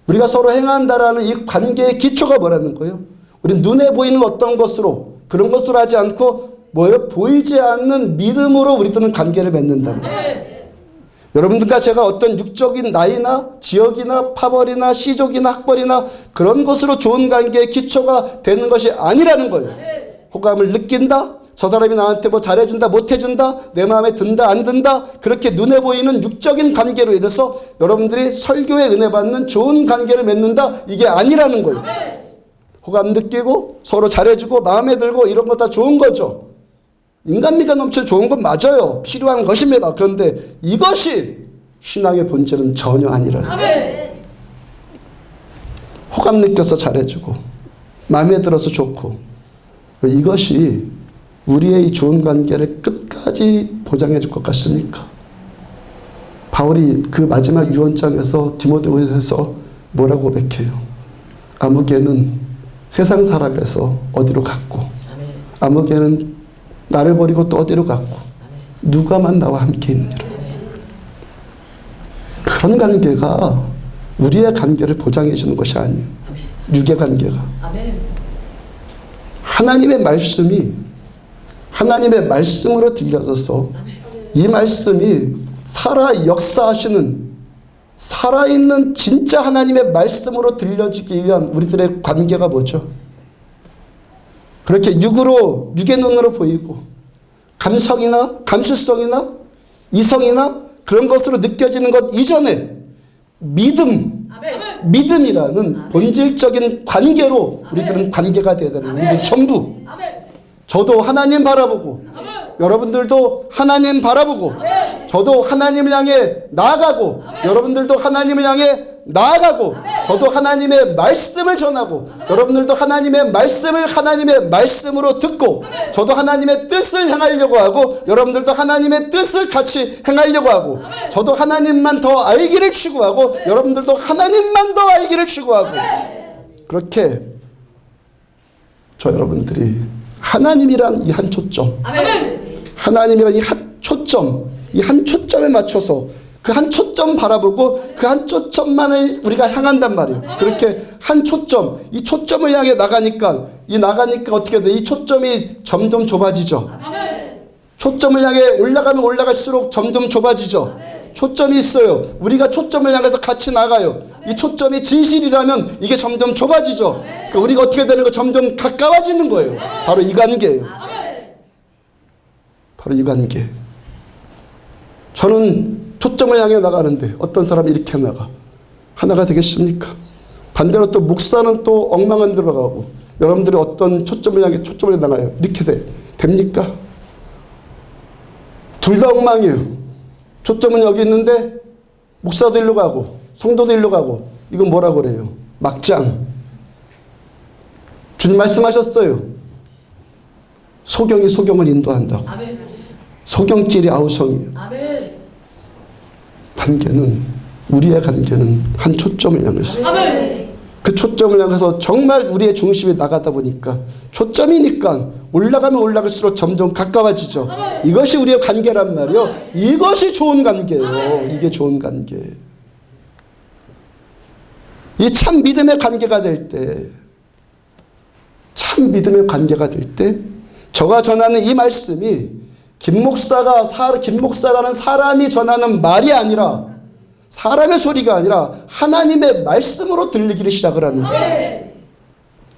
우리가 서로 행한다라는 이 관계의 기초가 뭐라는 거예요? 우리 눈에 보이는 어떤 것으로, 그런 것으로 하지 않고 뭐예요? 보이지 않는 믿음으로 우리들은 관계를 맺는다는 거예요. 여러분들과 제가 어떤 육적인 나이나 지역이나 파벌이나 시족이나 학벌이나 그런 것으로 좋은 관계의 기초가 되는 것이 아니라는 거예요. 호감을 느낀다, 저 사람이 나한테 뭐 잘해준다 못해준다, 내 마음에 든다 안 든다, 그렇게 눈에 보이는 육적인 관계로 인해서 여러분들이 설교에 은혜 받는 좋은 관계를 맺는다, 이게 아니라는 거예요. 호감 느끼고 서로 잘해주고 마음에 들고 이런 거 다 좋은 거죠. 인간미가 넘쳐 좋은 건 맞아요. 필요한 것입니다. 그런데 이것이 신앙의 본질은 전혀 아니라는 거예요. 호감 느껴서 잘해주고 마음에 들어서 좋고, 이것이 우리의 이 좋은 관계를 끝까지 보장해 줄 것 같습니까? 바울이 그 마지막 유언장에서 디모데후서에서 뭐라고 고백해요? 아무개는 세상 살아가서 어디로 갔고, 아무개는 나를 버리고 또 어디로 갔고, 누가만 나와 함께 있느니라. 그런 관계가 우리의 관계를 보장해 주는 것이 아니에요. 육의 관계가. 하나님의 말씀이 하나님의 말씀으로 들려져서 이 말씀이 살아 역사하시는 살아있는 진짜 하나님의 말씀으로 들려지기 위한 우리들의 관계가 뭐죠? 그렇게 육의 눈으로 보이고 감성이나 감수성이나 이성이나 그런 것으로 느껴지는 것 이전에 믿음이라는 본질적인 관계로 우리들은 관계가 되어야 되는 우리들 전부. 저도 하나님 바라보고 여러분들도 하나님 바라보고 저도 하나님을 향해 나아가고 여러분들도 하나님을 향해 나아가고 저도 하나님의 말씀을 전하고 여러분들도 하나님의 말씀을 하나님의 말씀으로 듣고 저도 하나님의 뜻을 행하려고 하고 여러분들도 하나님의 뜻을 같이 행하려고 하고 저도 하나님만 더 알기를 추구하고 여러분들도 하나님만 더 알기를 추구하고 그렇게 저 여러분들이 하나님이란 이 한 초점 하나님이란 이 한 초점 이 한 초점에 맞춰서 그 한 초점 바라보고 그 한 초점만을 우리가 향한단 말이에요. 그렇게 한 초점, 이 초점을 향해 나가니까 어떻게 돼? 이 초점이 점점 좁아지죠. 초점을 향해 올라가면 올라갈수록 점점 좁아지죠. 초점이 있어요. 우리가 초점을 향해서 같이 나가요. 이 초점이 진실이라면 이게 점점 좁아지죠. 그러니까 우리가 어떻게 되는 거 점점 가까워지는 거예요. 바로 이 관계예요. 바로 이 관계. 저는 초점을 향해 나가는데 어떤 사람이 이렇게 나가. 하나가 되겠습니까? 반대로 또 목사는 또 엉망은 들어가고 여러분들이 어떤 초점을 향해 초점을 나가요. 이렇게 됩니까? 둘 다 엉망이에요. 초점은 여기 있는데 목사도 일로 가고 성도도 일로 가고 이건 뭐라고 그래요? 막장. 주님 말씀하셨어요. 소경이 소경을 인도한다고. 소경끼리 아우성이에요. 우리의 관계는 한 초점을 향해서 그 초점을 향해서 정말 우리의 중심이 나가다 보니까 초점이니까 올라가면 올라갈수록 점점 가까워지죠. 이것이 우리의 관계란 말이요. 이것이 좋은 관계예요. 이게 좋은 관계. 이 참 믿음의 관계가 될 때, 참 믿음의 관계가 될 때, 저가 전하는 이 말씀이 김 목사라는 사람이 전하는 말이 아니라 사람의 소리가 아니라 하나님의 말씀으로 들리기를 시작을 하는 거예요.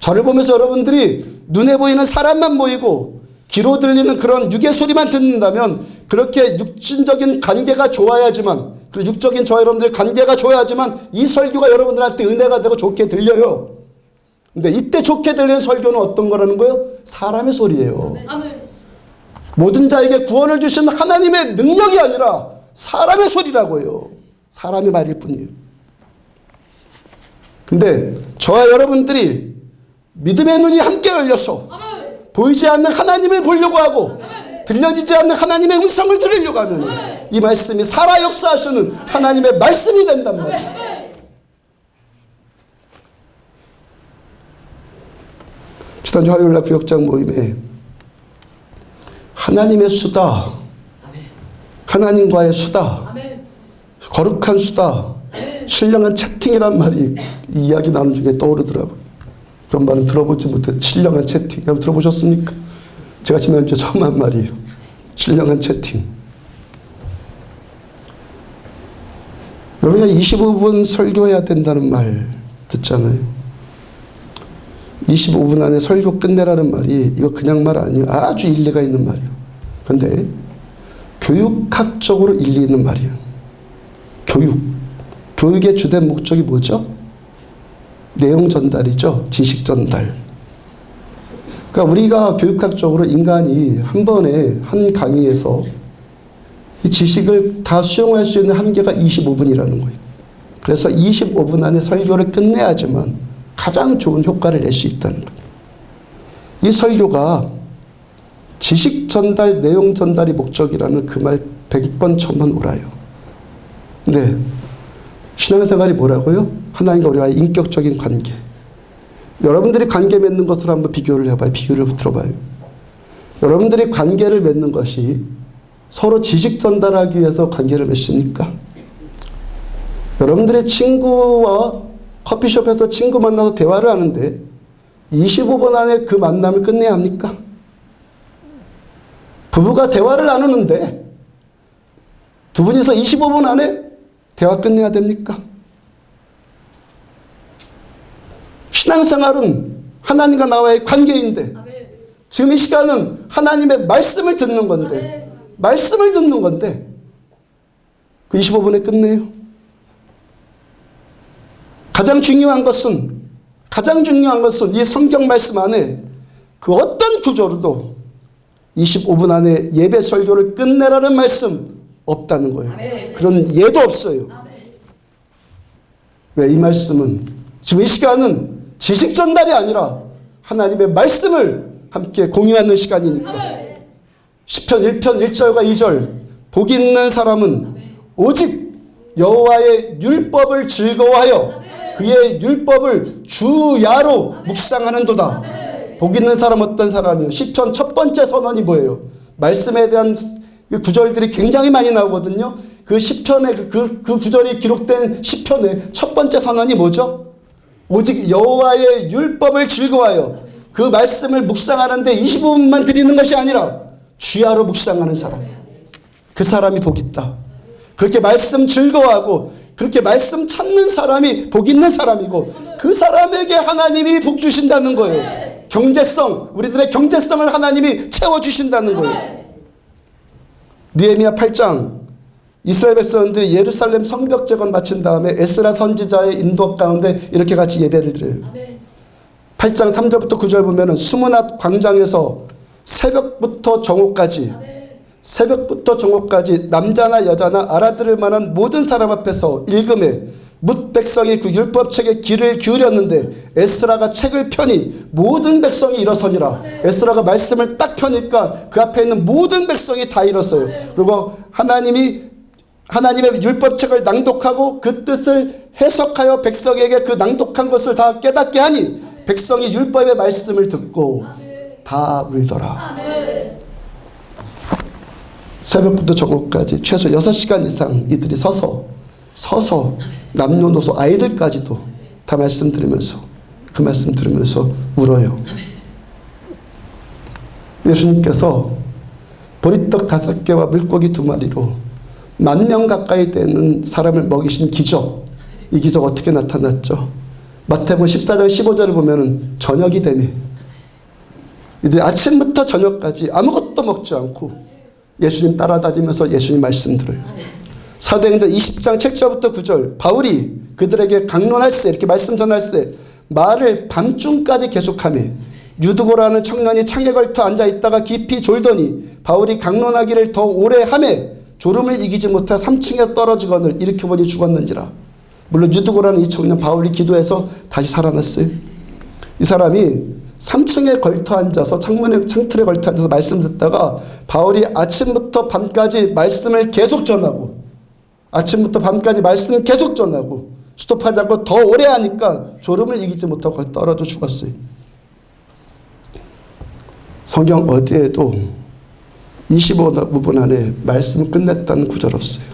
저를 보면서 여러분들이 눈에 보이는 사람만 보이고 귀로 들리는 그런 육의 소리만 듣는다면 그렇게 육신적인 관계가 좋아야지만 그리고 육적인 저 여러분들의 관계가 좋아야지만 이 설교가 여러분들한테 은혜가 되고 좋게 들려요. 근데 이때 좋게 들리는 설교는 어떤 거라는 거예요? 사람의 소리예요. 모든 자에게 구원을 주신 하나님의 능력이 아니라 사람의 소리라고요. 사람의 말일 뿐이에요. 근데 저와 여러분들이 믿음의 눈이 함께 열려서 보이지 않는 하나님을 보려고 하고 들려지지 않는 하나님의 음성을 들으려고 하면 이 말씀이 살아 역사하시는 하나님의 말씀이 된단 말이에요. 지난주 화요일날 구역장 모임에 하나님의 수다, 하나님과의 수다, 거룩한 수다, 신령한 채팅이란 말이 이 이야기 나누는 중에 떠오르더라고요. 그런 말은 들어보지 못해. 신령한 채팅. 여러분 들어보셨습니까? 제가 지난주에 처음 한 말이에요. 신령한 채팅. 여러분이 25분 설교해야 된다는 말 듣잖아요. 25분 안에 설교 끝내라는 말이 이거 그냥 말 아니에요. 아주 일리가 있는 말이에요. 그런데 교육학적으로 일리 있는 말이에요. 교육의 주된 목적이 뭐죠? 내용 전달이죠. 지식 전달. 그러니까 우리가 교육학적으로 인간이 한 번에 한 강의에서 이 지식을 다 수용할 수 있는 한계가 25분이라는 거예요. 그래서 25분 안에 설교를 끝내야지만 가장 좋은 효과를 낼 수 있다는 거예요. 이 설교가 지식 전달, 내용 전달이 목적이라는 그 말 100번, 1000번 옳아요. 근데 신앙생활이 뭐라고요? 하나님과 우리와의 인격적인 관계. 여러분들이 관계 맺는 것을 한번 비교를 해봐요. 비유를 들어봐요. 여러분들이 관계를 맺는 것이 서로 지식 전달하기 위해서 관계를 맺습니까? 여러분들이 친구와 커피숍에서 친구 만나서 대화를 하는데 25분 안에 그 만남을 끝내야 합니까? 부부가 대화를 나누는데 두 분이서 25분 안에 대화 끝내야 됩니까? 신앙생활은 하나님과 나와의 관계인데 지금 이 시간은 하나님의 말씀을 듣는 건데 말씀을 듣는 건데 그 25분에 끝내요. 가장 중요한 것은 이 성경 말씀 안에 그 어떤 구조로도 25분 안에 예배 설교를 끝내라는 말씀 없다는 거예요. 그런 예도 없어요. 왜? 이 말씀은 지금 이 시간은 지식 전달이 아니라 하나님의 말씀을 함께 공유하는 시간이니까. 시편 1편 1절과 2절 복 있는 사람은 오직 여호와의 율법을 즐거워하여 그의 율법을 주야로 묵상하는도다. 복 있는 사람 어떤 사람이요? 시편 첫 번째 선언이 뭐예요? 말씀에 대한 구절들이 굉장히 많이 나오거든요. 그 시편의 그 구절이 기록된 시편의 첫 번째 선언이 뭐죠? 오직 여호와의 율법을 즐거워하여 그 말씀을 묵상하는데 25분만 드리는 것이 아니라 주야로 묵상하는 사람. 그 사람이 복 있다. 그렇게 말씀 즐거워하고 그렇게 말씀 찾는 사람이 복 있는 사람이고 그 사람에게 하나님이 복 주신다는 거예요. 경제성, 우리들의 경제성을 하나님이 채워주신다는 거예요. 느헤미야 8장 이스라엘 백성들이 예루살렘 성벽 재건 마친 다음에 에스라 선지자의 인도 가운데 이렇게 같이 예배를 드려요. 8장 3절부터 9절 보면은 수문앞 광장에서 새벽부터 정오까지 남자나 여자나 알아들을 만한 모든 사람 앞에서 읽음에 뭇 백성이 그 율법책에 귀를 기울였는데 에스라가 책을 펴니 모든 백성이 일어서니라. 에스라가 말씀을 딱 펴니까 그 앞에 있는 모든 백성이 다 일었어요. 그리고 하나님의 율법책을 낭독하고 그 뜻을 해석하여 백성에게 그 낭독한 것을 다 깨닫게 하니 백성이 율법의 말씀을 듣고 다 울더라. 새벽부터 정오까지 최소 6시간 이상 이들이 서서 남녀노소 아이들까지도 다 말씀 들으면서 그 말씀 들으면서 울어요. 예수님께서 보리떡 5개와 물고기 2마리로 10,000명 가까이 되는 사람을 먹이신 기적. 이 기적 어떻게 나타났죠? 마태복음 14장 15절을 보면은 저녁이 되매 이들이 아침부터 저녁까지 아무것도 먹지 않고 예수님 따라다니면서 예수님 말씀 들어요. 사도행전 20장 7절부터 9절 바울이 그들에게 강론할세 이렇게 말씀 전할세 말을 밤중까지 계속하며 유두고라는 청년이 창에 걸터 앉아있다가 깊이 졸더니 바울이 강론하기를 더 오래 하며 졸음을 이기지 못해 3층에 떨어지거늘 일으켜보니 죽었는지라. 물론 유두고라는 이 청년 바울이 기도해서 다시 살아났어요. 이 사람이 3층에 걸터 앉아서 창틀에 걸터 앉아서 말씀 듣다가 바울이 아침부터 밤까지 말씀을 계속 전하고 스톱하지 않고 더 오래 하니까 졸음을 이기지 못하고 떨어져 죽었어요. 성경 어디에도 25분 안에 말씀을 끝냈다는 구절 없어요.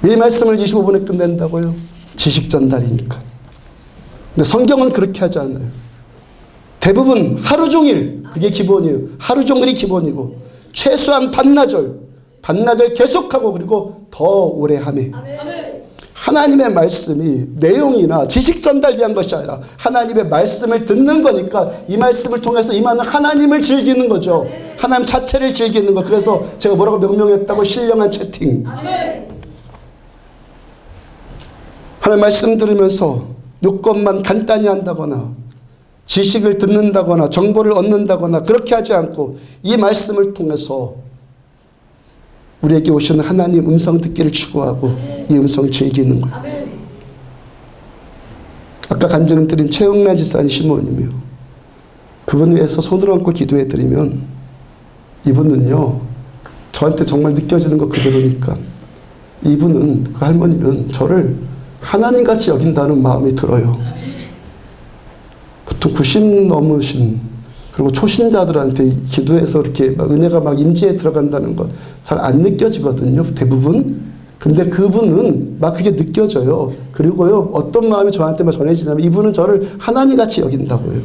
이 말씀을 25분에 끝낸다고요? 지식 전달이니까. 근데 성경은 그렇게 하지 않아요. 대부분 하루 종일 그게 기본이에요. 하루 종일이 기본이고 최소한 반나절 계속하고 그리고 더 오래 하매. 하나님의 말씀이 내용이나 지식 전달 위한 것이 아니라 하나님의 말씀을 듣는 거니까 이 말씀을 통해서 임하는 하나님을 즐기는 거죠. 하나님 자체를 즐기는 거. 그래서 제가 뭐라고 명명했다고 신령한 채팅. 하나님 말씀 들으면서 요건만 간단히 한다거나 지식을 듣는다거나 정보를 얻는다거나 그렇게 하지 않고 이 말씀을 통해서 우리에게 오시는 하나님 음성 듣기를 추구하고 이 음성을 즐기는 거예요. 아까 간증 드린 최영란 집사님 시모님이요. 그분 위해서 손을 얹고 기도해 드리면 이분은요 저한테 정말 느껴지는 거 그대로니까 이분은, 그 할머니는 저를 하나님같이 여긴다는 마음이 들어요. 보통 90 넘으신, 그리고 초신자들한테 기도해서 이렇게 막 은혜가 막 임재에 들어간다는 건 잘 안 느껴지거든요, 대부분. 근데 그분은 막 그게 느껴져요. 그리고요, 어떤 마음이 저한테만 전해지냐면 이분은 저를 하나님같이 여긴다고요.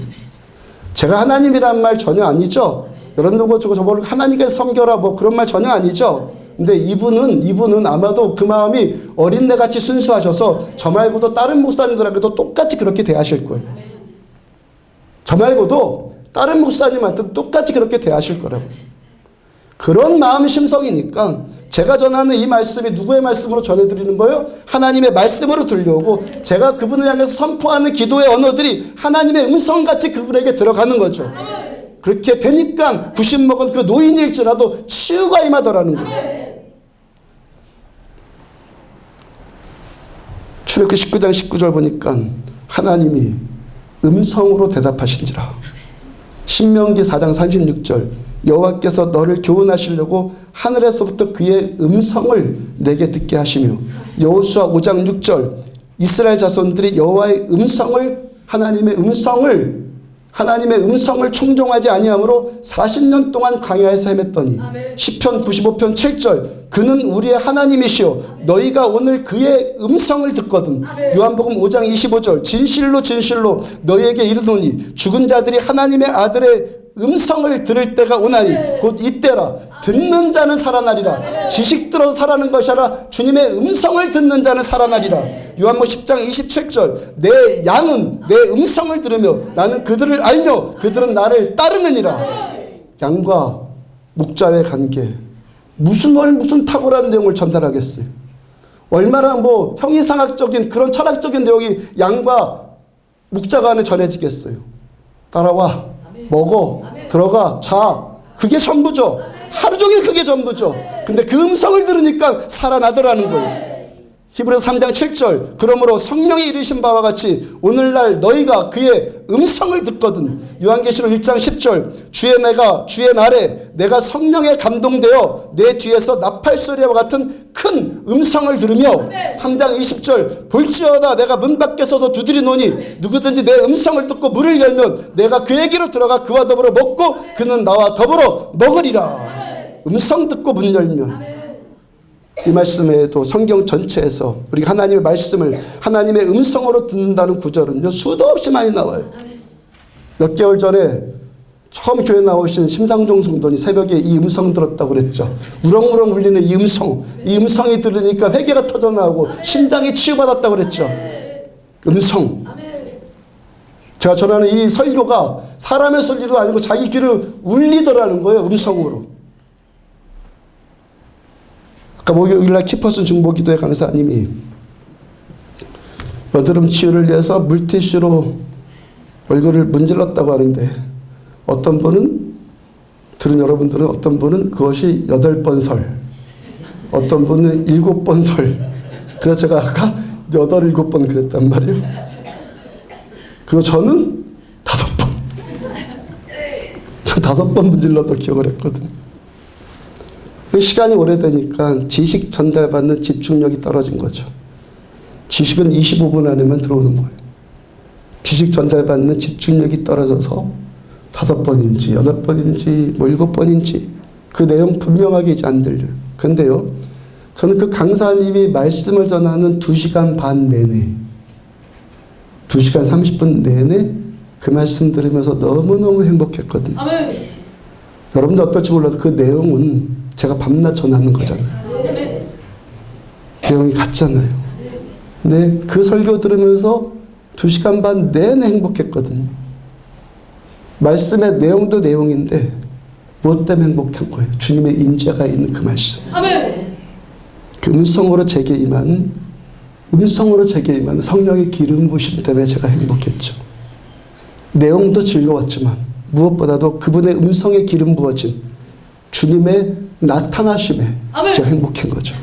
제가 하나님이란 말 전혀 아니죠. 여러분들 저보고 하나님께 섬겨라 뭐 그런 말 전혀 아니죠. 근데 이분은 아마도 그 마음이 어린애같이 순수하셔서 저 말고도 다른 목사님들에게도 똑같이 그렇게 대하실 거예요. 저 말고도 다른 목사님한테 똑같이 그렇게 대하실 거라고. 그런 마음 심성이니까 제가 전하는 이 말씀이 누구의 말씀으로 전해드리는 거예요? 하나님의 말씀으로 들려오고 제가 그분을 향해서 선포하는 기도의 언어들이 하나님의 음성같이 그분에게 들어가는 거죠. 그렇게 되니까 90 먹은 그 노인일지라도 치유가 임하더라는 거예요. 출애굽기 19장 19절 보니까 하나님이 음성으로 대답하신지라. 신명기 4장 36절 여호와께서 너를 교훈하시려고 하늘에서부터 그의 음성을 내게 듣게 하시며 여호수아 5장 6절 이스라엘 자손들이 여호와의 음성을 하나님의 음성을 청종하지 아니하므로 40년 동안 광야에서 헤맸더니 시편 95편 7절 그는 우리의 하나님이시오 너희가 오늘 그의 음성을 듣거든. 요한복음 5장 25절 진실로 너희에게 이르노니 죽은 자들이 하나님의 아들의 음성을 들을 때가 오나니 곧 이때라. 듣는 자는 살아나리라. 지식 들어서 살아나는 것이 아니라 주님의 음성을 듣는 자는 살아나리라. 요한복음 10장 27절 내 양은 내 음성을 들으며 나는 그들을 알며 그들은 나를 따르느니라. 양과 목자의 관계 무슨 탁월한 내용을 전달하겠어요. 얼마나 뭐 형이상학적인 그런 철학적인 내용이 양과 목자 간에 전해지겠어요. 따라와 먹어 들어가 자 그게 전부죠. 하루 종일 그게 전부죠. 근데 그 음성을 들으니까 살아나더라는 거예요. 히브리서 3장 7절 그러므로 성령이 이르신 바와 같이 오늘날 너희가 그의 음성을 듣거든. 요한계시록 1장 10절 주의 날에 내가 성령에 감동되어 내 뒤에서 나팔소리와 같은 큰 음성을 들으며 3장 20절 볼지어다 내가 문 밖에 서서 두드리노니 누구든지 내 음성을 듣고 문을 열면 내가 그에게로 들어가 그와 더불어 먹고 그는 나와 더불어 먹으리라. 음성 듣고 문 열면 이 말씀에도 성경 전체에서 우리가 하나님의 말씀을 하나님의 음성으로 듣는다는 구절은요 수도 없이 많이 나와요. 몇 개월 전에 처음 교회 나오신 심상종 성도님 새벽에 이 음성 들었다고 그랬죠. 우렁우렁 울리는 이 음성이 들으니까 회개가 터져나오고 심장이 치유받았다고 그랬죠. 음성. 제가 전하는 이 설교가 사람의 소리도 아니고 자기 귀를 울리더라는 거예요. 음성으로. 아까 목요일날 키퍼슨 중보기도회 강사님이 여드름 치유를 위해서 물티슈로 얼굴을 문질렀다고 하는데 어떤 분은 들은 여러분들은 어떤 분은 그것이 8번 설 어떤 분은 7번 설 그래서 제가 아까 8, 7번 그랬단 말이에요. 그리고 저는 5번 저 5번 문질러도 기억을 했거든요. 시간이 오래되니까 지식 전달받는 집중력이 떨어진 거죠. 지식은 25분 안에만 들어오는 거예요. 지식 전달받는 집중력이 떨어져서 5번인지 8번인지 뭐 7번인지 그 내용 분명하게 이제 안 들려요. 근데요 저는 그 강사님이 말씀을 전하는 2시간 반 내내 2시간 30분 내내 그 말씀 들으면서 너무너무 행복했거든요. 아멘. 여러분들 어떨지 몰라도 그 내용은 제가 밤낮 전하는 거잖아요. 내용이 같잖아요. 근데 그 설교 들으면서 2시간 반 내내 행복했거든요. 말씀의 내용도 내용인데 무엇 때문에 행복한 거예요? 주님의 임재가 있는 그 말씀. 그 음성으로 제게 임하는 성령의 기름 부으심 때문에 제가 행복했죠. 내용도 즐거웠지만 무엇보다도 그분의 음성에 기름 부어진 주님의 나타나심에 아멘. 제가 행복한 거죠.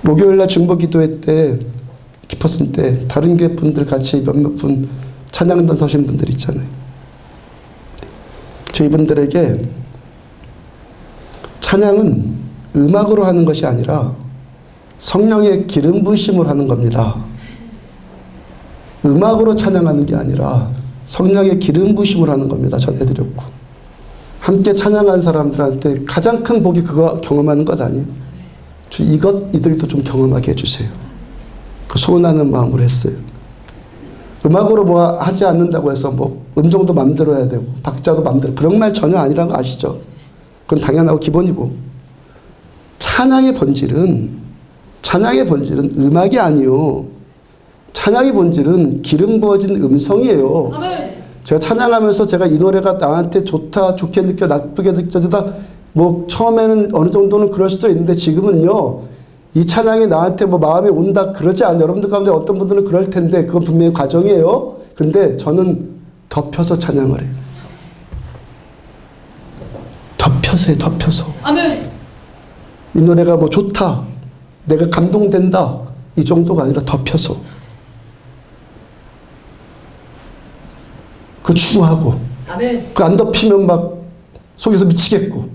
목요일날 중보기도회 때 키퍼슨 때 다른 교회 분들 같이 몇몇 분 찬양단 서신 분들 있잖아요. 저희 분들에게 찬양은 음악으로 하는 것이 아니라 성령의 기름 부으심으로 하는 겁니다. 음악으로 찬양하는 게 아니라 성령의 기름 부으심으로 하는 겁니다. 전해드렸고. 함께 찬양한 사람들한테 가장 큰 복이 그거 경험하는 것 아니에요? 주 이들도 좀 경험하게 해주세요. 그 소원하는 마음으로 했어요. 음악으로 뭐 하지 않는다고 해서 뭐 음정도 맘대로 해야 되고 박자도 맘대로, 그런 말 전혀 아니라는 거 아시죠? 그건 당연하고 기본이고, 찬양의 본질은 음악이 아니요, 찬양의 본질은 기름 부어진 음성이에요. 제가 찬양하면서 제가 이 노래가 나한테 좋다, 좋게 느껴, 나쁘게 느껴지다, 뭐 처음에는 어느 정도는 그럴 수도 있는데 지금은요, 이 찬양이 나한테 뭐 마음에 온다 그러지 않아요. 여러분들 가운데 어떤 분들은 그럴 텐데 그건 분명히 과정이에요. 근데 저는 덮여서 찬양을 해요. 덮여서 해요. 덮여서. 아멘. 이 노래가 뭐 좋다, 내가 감동된다, 이 정도가 아니라 덮여서 그 추구하고, 아멘. 그 안 덮이면 막 속에서 미치겠고,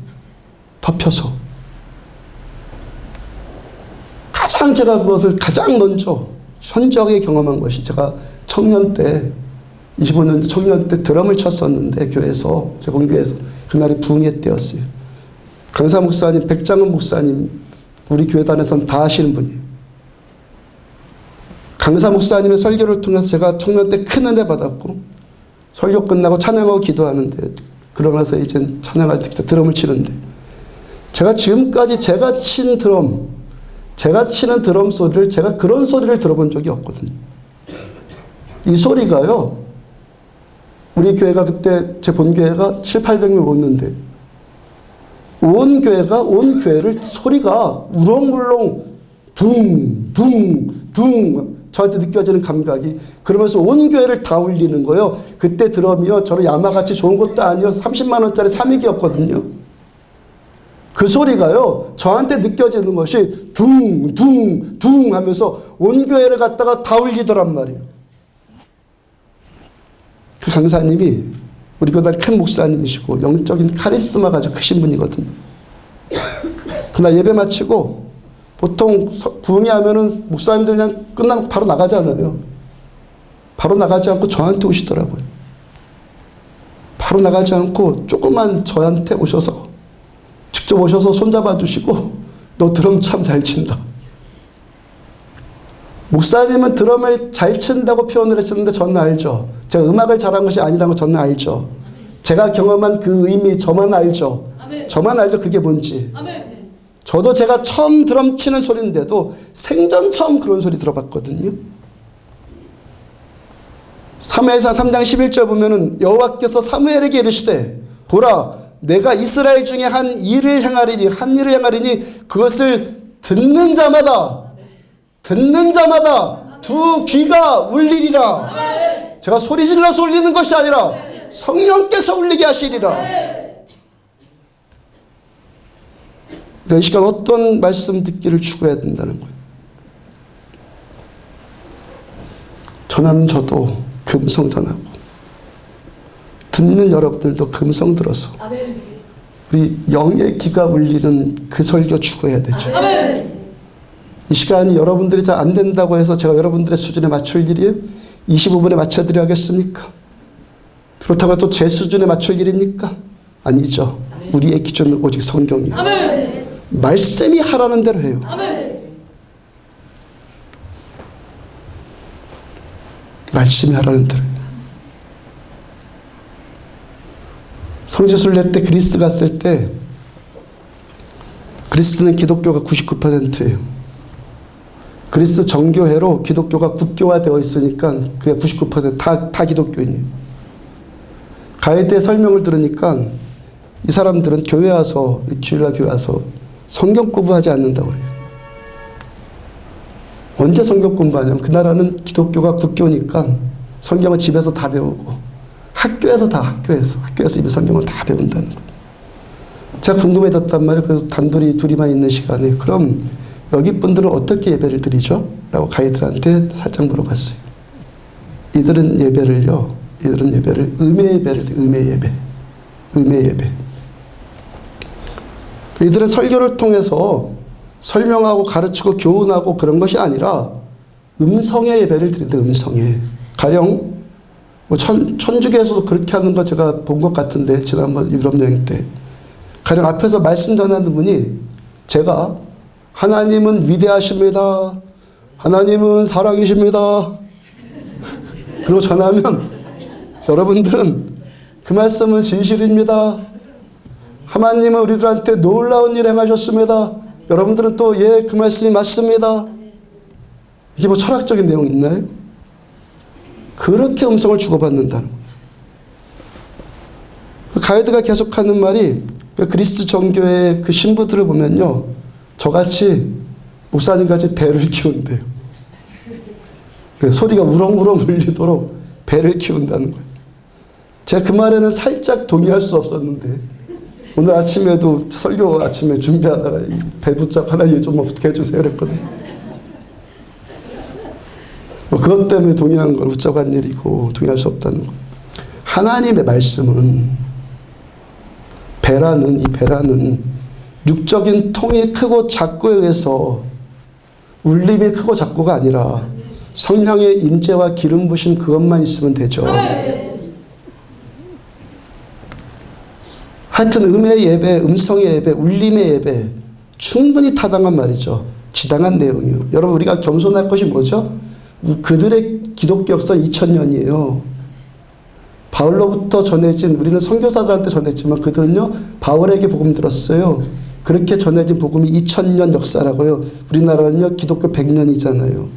덮여서. 가장 제가 그것을 가장 먼저 현저하게 경험한 것이, 제가 청년 때 25년 청년 때 드럼을 쳤었는데 교회에서, 제 본교회에서 그날이 부흥회 때였어요. 강사 목사님, 백장은 목사님, 우리 교회단에서는 다 아시는 분이에요. 강사 목사님의 설교를 통해서 제가 청년 때 큰 은혜 받았고, 설교 끝나고 찬양하고 기도하는데, 그러고 나서 이제 찬양할 때 드럼을 치는데, 제가 지금까지 제가 치는 드럼 소리를, 제가 그런 소리를 들어본 적이 없거든요. 이 소리가요, 우리 교회가 그때, 제 본교회가 700~800명 오는데, 온 교회를 소리가 우렁물렁 둥둥둥 저한테 느껴지는 감각이, 그러면서 온 교회를 다 울리는 거예요. 그때 드럼이요, 저는 야마같이 좋은 것도 아니어서 30만 원짜리 3익이었거든요. 그 소리가요, 저한테 느껴지는 것이 둥둥둥 하면서 온 교회를 갖다가 다 울리더란 말이에요. 그 강사님이 우리 교단 큰 목사님이시고 영적인 카리스마가 아주 크신 분이거든요. 그날 예배 마치고, 보통 부흥회 하면은 목사님들 그냥 끝나고 바로 나가잖아요. 바로 나가지 않고 저한테 오시더라고요. 바로 나가지 않고 조그만 저한테 오셔서, 직접 오셔서 손잡아 주시고, 너 드럼 참 잘 친다. 목사님은 드럼을 잘 친다고 표현을 했었는데 저는 알죠. 제가 음악을 잘한 것이 아니라는 거 저는 알죠. 제가 경험한 그 의미 저만 알죠. 저만 알죠, 그게 뭔지. 저도 제가 처음 드럼 치는 소리인데도 생전 처음 그런 소리 들어봤거든요. 사무엘상 3장 11절 보면은 여호와께서 사무엘에게 이르시되, 보라, 내가 이스라엘 중에 한 일을 행하리니 그것을 듣는 자마다 두 귀가 울리리라. 제가 소리 질러서 울리는 것이 아니라 성령께서 울리게 하시리라. 이 시간 어떤 말씀 듣기를 추구해야 된다는 거예요. 저도 금성 전하고, 듣는 여러분들도 금성 들어서 우리 영의 귀가 울리는 그 설교 추구해야 되죠. 이 시간이 여러분들이 잘 안 된다고 해서 제가 여러분들의 수준에 맞출 일이에요? 25분에 맞춰드려야 하겠습니까? 그렇다고 또 제 수준에 맞출 일입니까? 아니죠. 우리의 기준은 오직 성경이에요. 말씀이 하라는 대로 해요. 말씀이 하라는 대로 해요. 성지순례 때 그리스 갔을 때, 그리스는 기독교가 99%예요. 그리스 정교회로 기독교가 국교화되어 있으니까 그게 99% 다 기독교인이에요. 가이드의 설명을 들으니까 이 사람들은 교회 와서, 주일날 교회 와서 성경 공부하지 않는다고 그래요. 언제 성경 공부하냐면, 그 나라는 기독교가 국교니까 성경을 집에서 다 배우고, 학교에서 이미 성경을 다 배운다는 거예요. 제가 궁금해졌단 말이에요. 그래서 단둘이 둘이만 있는 시간에, 그럼 여기 분들은 어떻게 예배를 드리죠? 라고 가이드한테 살짝 물어봤어요. 이들은 예배를 음의 예배를, 음의 예배. 이들은 설교를 통해서 설명하고 가르치고 교훈하고 그런 것이 아니라 음성의 예배를 드린다. 음성의. 가령 뭐 천주교에서도 그렇게 하는 거 제가 본 것 같은데, 지난번 유럽 여행 때 가령 앞에서 말씀 전하는 분이 제가 하나님은 위대하십니다, 하나님은 사랑이십니다 그리고 전하면 여러분들은 그 말씀은 진실입니다, 하나님은 우리들한테 놀라운 일 행하셨습니다, 여러분들은 또 예, 그 말씀이 맞습니다. 이게 뭐 철학적인 내용 있나요? 그렇게 음성을 주고받는다는 거예요. 가이드가 계속하는 말이, 그리스도 정교의 그 신부들을 보면요, 저같이 목사님같이 배를 키운대요. 소리가 우렁우렁 울리도록 배를 키운다는 거예요. 제가 그 말에는 살짝 동의할 수 없었는데, 오늘 아침에도 설교 아침에 준비하다가 배 붙잡고 하나님 좀 어떻게 해주세요 그랬거든요. 뭐 그것 때문에 동의한 건 웃자간 일이고 동의할 수 없다는 거. 하나님의 말씀은 이 배라는 육적인 통이 크고 작고에 의해서 울림이 크고 작고가 아니라 성령의 임재와 기름 부심 그것만 있으면 되죠. 하여튼 음의 예배, 음성의 예배, 울림의 예배 충분히 타당한 말이죠. 지당한 내용이에요. 여러분, 우리가 겸손할 것이 뭐죠? 그들의 기독교 역사는 2000년이에요. 바울로부터 전해진, 우리는 선교사들한테 전했지만 그들은요 바울에게 복음 들었어요. 그렇게 전해진 복음이 2000년 역사라고요. 우리나라는요 기독교 100년이잖아요.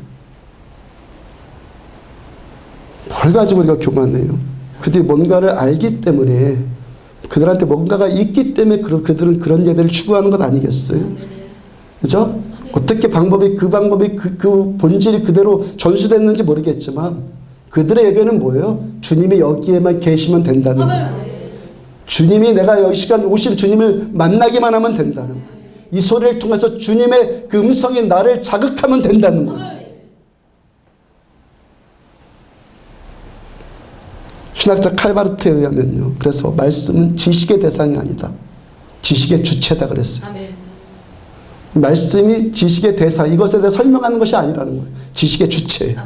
뭘 가지고 우리가 교만해요? 그들이 뭔가를 알기 때문에, 그들한테 뭔가가 있기 때문에 그들은 그런 예배를 추구하는 것 아니겠어요? 그죠? 어떻게 그 방법이 그 본질이 그대로 전수됐는지 모르겠지만 그들의 예배는 뭐예요? 주님이 여기에만 계시면 된다는 거예요. 주님이, 내가 여기 시간 오신 주님을 만나기만 하면 된다는 거예요. 이 소리를 통해서 주님의 그 음성이 나를 자극하면 된다는 거예요. 신학자 칼바르트에 의하면요, 그래서 말씀은 지식의 대상이 아니다, 지식의 주체다 그랬어요. 말씀이 지식의 대상, 이것에 대해 설명하는 것이 아니라는 거예요. 지식의 주체,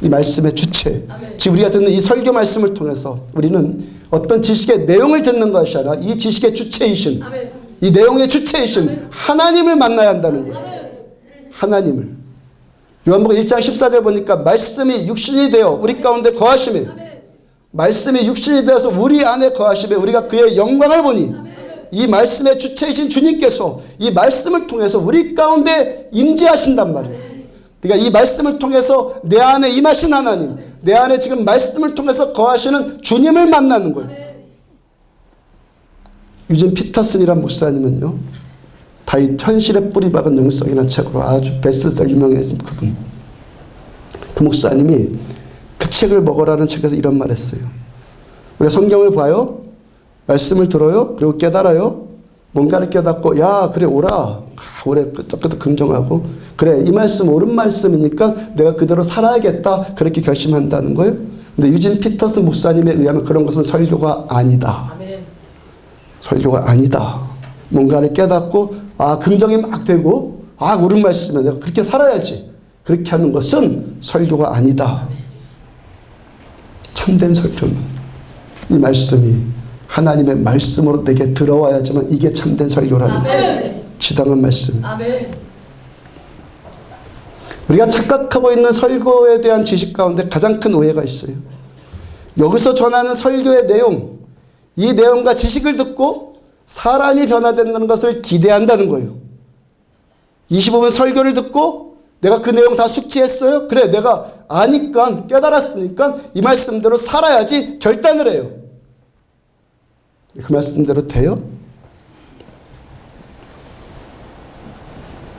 이 말씀의 주체. 지금 우리가 듣는 이 설교 말씀을 통해서 우리는 어떤 지식의 내용을 듣는 것이 아니라 이 지식의 주체이신, 이 내용의 주체이신 하나님을 만나야 한다는 거예요. 하나님을. 요한복음 1장 14절 보니까 말씀이 육신이 되어 우리 가운데 거하심에, 말씀이 육신이 되어서 우리 안에 거하심에 우리가 그의 영광을 보니, 이 말씀의 주체이신 주님께서 이 말씀을 통해서 우리 가운데 임재하신단 말이에요. 그러니까 이 말씀을 통해서 내 안에 임하신 하나님, 내 안에 지금 말씀을 통해서 거하시는 주님을 만나는 거예요. 유진 피터슨이란 목사님은요, 다윗 현실에 뿌리 박은 영성이라는 책으로 아주 베스트셀러 유명해진 그분, 그 목사님이 그 책을 먹으라는 책에서 이런 말 했어요. 우리가 성경을 봐요, 말씀을 들어요, 그리고 깨달아요, 뭔가를 깨닫고 야 그래 오라, 오래 끄떡끄떡 긍정하고, 그래 이 말씀 옳은 말씀이니까 내가 그대로 살아야겠다, 그렇게 결심한다는 거예요. 근데 유진 피터슨 목사님에 의하면 그런 것은 설교가 아니다. 설교가 아니다. 뭔가를 깨닫고 긍정이 막 되고 옳은 말씀이야, 내가 그렇게 살아야지, 그렇게 하는 것은 설교가 아니다. 참된 설교는 이 말씀이 하나님의 말씀으로 내게 들어와야지만 이게 참된 설교라는 거예요. 지당한 말씀. 우리가 착각하고 있는 설교에 대한 지식 가운데 가장 큰 오해가 있어요. 여기서 전하는 설교의 내용, 이 내용과 지식을 듣고 사람이 변화된다는 것을 기대한다는 거예요. 25분 설교를 듣고 내가 그 내용 다 숙지했어요? 그래 내가 아니까, 깨달았으니까 이 말씀대로 살아야지 결단을 해요. 그 말씀대로 돼요?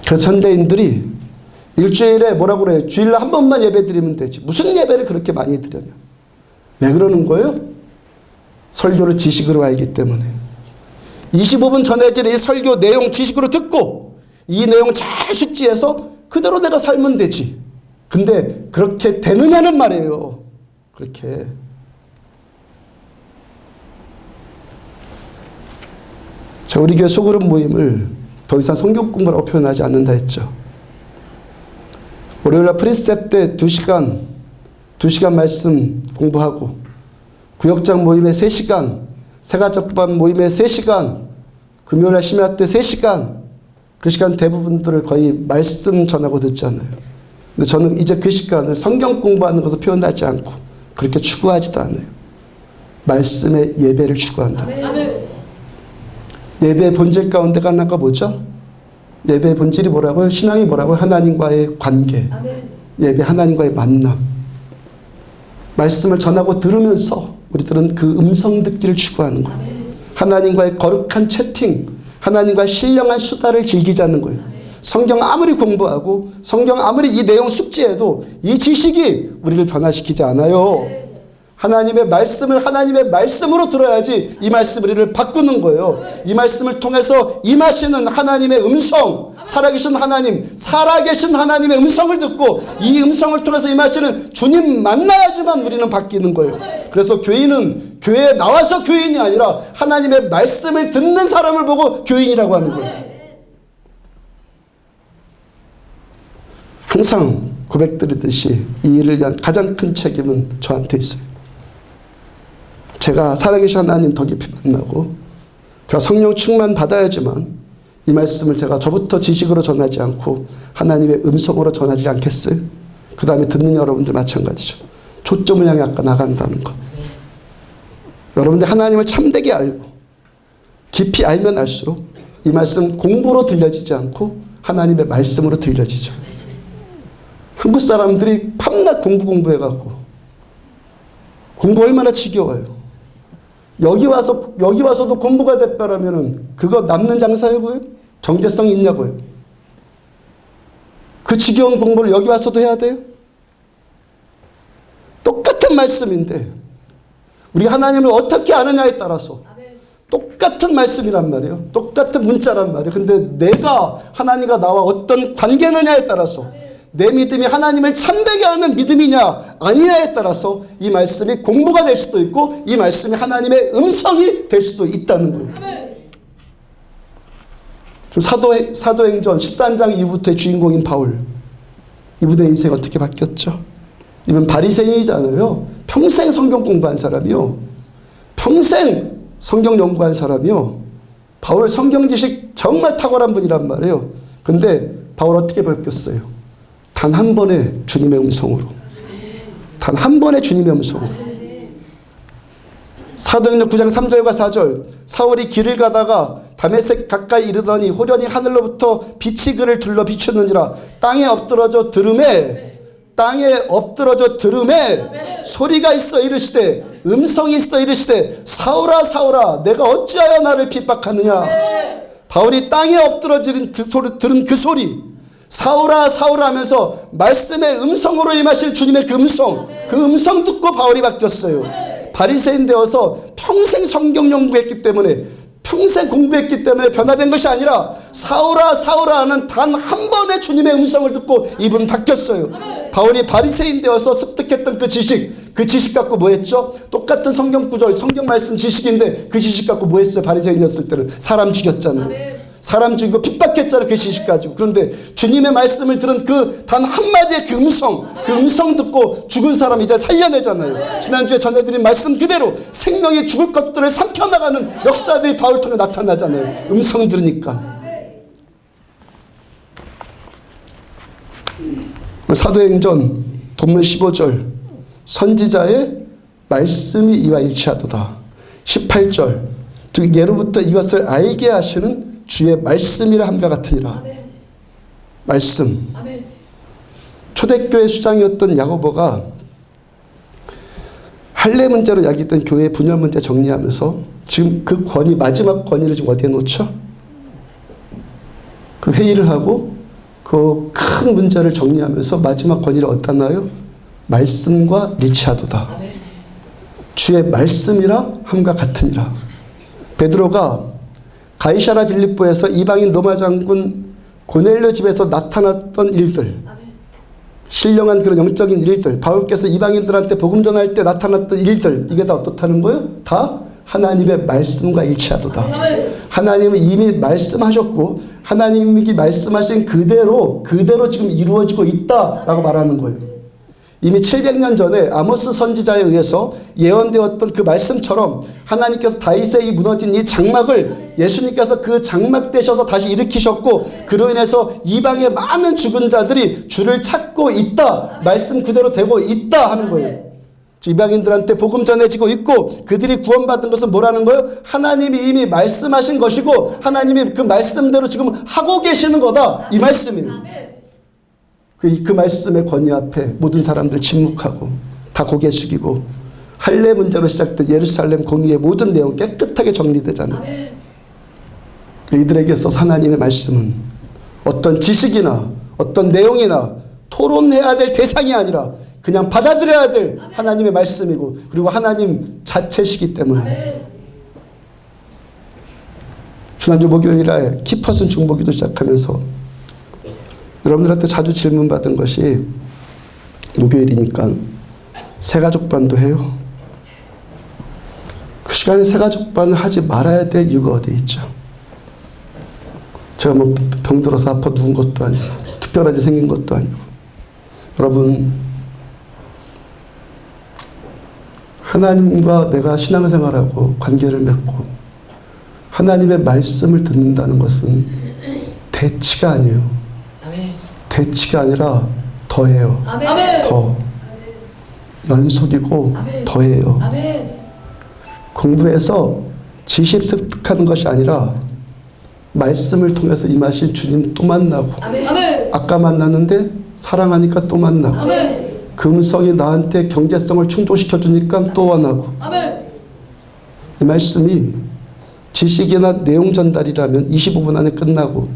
그래서 현대인들이 일주일에 뭐라고 그래요? 주일날 한 번만 예배 드리면 되지, 무슨 예배를 그렇게 많이 드려냐. 왜 그러는 거예요? 설교를 지식으로 알기 때문에. 25분 전해진 이 설교 내용 지식으로 듣고 이 내용 잘 숙지해서 그대로 내가 살면 되지. 근데 그렇게 되느냐는 말이에요. 그렇게. 자, 우리 교회 소그룹 모임을 더 이상 성경 공부라고 표현하지 않는다 했죠. 월요일날 프리셉 때 2시간 말씀 공부하고, 구역장 모임에 3시간, 세가족반 모임에 3시간, 금요일날 심야 때 3시간, 그 시간 대부분들을 거의 말씀 전하고 듣잖아요. 근데 저는 이제 그 시간을 성경 공부하는 것으로 표현하지 않고 그렇게 추구하지도 않아요. 말씀의 예배를 추구한다. 예배의 본질 가운데가 하나가 뭐죠? 예배의 본질이 뭐라고요? 신앙이 뭐라고요? 하나님과의 관계. 예배 하나님과의 만남. 말씀을 전하고 들으면서 우리들은 그 음성 듣기를 추구하는 거예요. 하나님과의 거룩한 채팅, 하나님과의 신령한 수다를 즐기자는 거예요. 성경 아무리 공부하고 성경 아무리 이 내용 숙지해도 이 지식이 우리를 변화시키지 않아요. 하나님의 말씀을 하나님의 말씀으로 들어야지 이 말씀 우리를 바꾸는 거예요. 이 말씀을 통해서 임하시는 하나님의 음성, 살아계신 하나님의 음성을 듣고 이 음성을 통해서 임하시는 주님 만나야지만 우리는 바뀌는 거예요. 그래서 교인은 교회에 나와서 교인이 아니라 하나님의 말씀을 듣는 사람을 보고 교인이라고 하는 거예요. 항상 고백드리듯이 이 일을 위한 가장 큰 책임은 저한테 있어요. 제가 살아계신 하나님 더 깊이 만나고 제가 성령 충만 받아야지만 이 말씀을 제가 저부터 지식으로 전하지 않고 하나님의 음성으로 전하지 않겠어요? 그 다음에 듣는 여러분들 마찬가지죠. 초점을 향해 아까 나간다는 거. 여러분들 하나님을 참되게 알고 깊이 알면 알수록 이 말씀 공부로 들려지지 않고 하나님의 말씀으로 들려지죠. 한국 사람들이 밤낮 공부해갖고 공부 얼마나 지겨워요. 여기 와서도 공부가 됐다라면은 그거 남는 장사냐고요? 경제성이 있냐고요? 그 지겨운 공부를 여기 와서도 해야 돼요? 똑같은 말씀인데 우리가 하나님을 어떻게 아느냐에 따라서 똑같은 말씀이란 말이에요. 똑같은 문자란 말이에요. 근데 내가 하나님과 나와 어떤 관계느냐에 따라서 내 믿음이 하나님을 참되게 하는 믿음이냐 아니냐에 따라서 이 말씀이 공부가 될 수도 있고 이 말씀이 하나님의 음성이 될 수도 있다는 거예요. 사도행전 13장 이후부터의 주인공인 바울, 이분의 인생이 어떻게 바뀌었죠? 이분 바리새인이잖아요. 평생 성경 공부한 사람이요. 평생 성경 연구한 사람이요. 바울 성경 지식 정말 탁월한 분이란 말이에요. 근데 바울 어떻게 바뀌었어요? 단 한 번의 주님의 음성으로. 단 한 번의 주님의 음성으로. 사도행전 9장 3절과 4절. 사울이 길을 가다가 다메섹 가까이 이르더니 호련히 하늘로부터 빛이 그를 둘러 비추느니라. 땅에 엎드러져 들음에 소리가 있어 이르시되, 음성이 있어 이르시되, 사울아 사울아 내가 어찌하여 나를 핍박하느냐. 바울이 땅에 엎드러진 들은 그 소리, 사울아 사울아 하면서 말씀의 음성으로 임하실 주님의 그 음성 듣고 바울이 바뀌었어요. 바리새인 되어서 평생 성경 연구했기 때문에, 평생 공부했기 때문에 변화된 것이 아니라 사울아 사울아 하는 단 한 번의 주님의 음성을 듣고 이분 바뀌었어요. 바울이 바리새인 되어서 습득했던 그 지식 갖고 뭐 했죠? 똑같은 성경 구절, 성경 말씀 지식인데 그 지식 갖고 뭐 했어요? 바리새인이었을 때는 사람 죽였잖아요. 사람 죽이고 핍박했잖아요. 그 지식 가지고. 그런데 주님의 말씀을 들은 그 단 한마디의 그 음성 듣고 죽은 사람 이제 살려내잖아요. 지난주에 전해드린 말씀 그대로 생명이 죽을 것들을 삼켜나가는 역사들이 바울 통해 나타나잖아요. 음성 들으니까. 사도행전 본문 15절 선지자의 말씀이 이와 일치하도다. 18절 즉 예로부터 이것을 알게 하시는 주의 말씀이라 함과 같으니라. 말씀. 초대교회 수장이었던 야고보가 할례 문제로 야기했던 교회 분열 문제 정리하면서 지금 그 권위, 마지막 권위를 지금 어디에 놓죠? 그 회의를 하고 그 큰 문제를 정리하면서 마지막 권위를 어디다 놔요? 말씀과 일치하도다. 주의 말씀이라 함과 같으니라. 베드로가 가이사랴 빌립보에서 이방인 로마 장군 고넬료 집에서 나타났던 일들, 신령한 그런 영적인 일들, 바울께서 이방인들한테 복음 전할 때 나타났던 일들, 이게 다 어떻다는 거예요? 다 하나님의 말씀과 일치하도다. 하나님은 이미 말씀하셨고 하나님이 말씀하신 그대로 지금 이루어지고 있다라고 말하는 거예요. 이미 700년 전에 아모스 선지자에 의해서 예언되었던 그 말씀처럼 하나님께서 다윗의 이 무너진 이 장막을 예수님께서 그 장막 되셔서 다시 일으키셨고, 그로 인해서 이방의 많은 죽은 자들이 주를 찾고 있다, 말씀 그대로 되고 있다 하는 거예요. 이방인들한테 복음 전해지고 있고, 그들이 구원받은 것은 뭐라는 거예요? 하나님이 이미 말씀하신 것이고 하나님이 그 말씀대로 지금 하고 계시는 거다, 이 말씀이에요. 그 말씀의 권위 앞에 모든 사람들 침묵하고 다 고개 숙이고, 할례 문제로 시작된 예루살렘 공의의 모든 내용 깨끗하게 정리되잖아요. 이들에게 있어서 하나님의 말씀은 어떤 지식이나 어떤 내용이나 토론해야 될 대상이 아니라 그냥 받아들여야 될 하나님의 말씀이고, 그리고 하나님 자체시기 때문에. 지난주 목요일에 키퍼슨 중보기도 시작하면서 여러분들한테 자주 질문받은 것이, 목요일이니까 새가족반도 해요? 그 시간에 새가족반을 하지 말아야 될 이유가 어디 있죠? 제가 뭐 병들어서 아파 누운 것도 아니고 특별하게 생긴 것도 아니고. 여러분, 하나님과 내가 신앙생활하고 관계를 맺고 하나님의 말씀을 듣는다는 것은 대치가 아니에요. 대치가 아니라 더해요. 더. 연속이고 더해요. 공부해서 지식 습득하는 것이 아니라 말씀을 통해서 임하신 주님 또 만나고, 아까 만났는데 사랑하니까 또 만나고, 그 음성이 나한테 경제성을 충족시켜 주니까 또 원하고. 이 말씀이 지식이나 내용 전달이라면 25분 안에 끝나고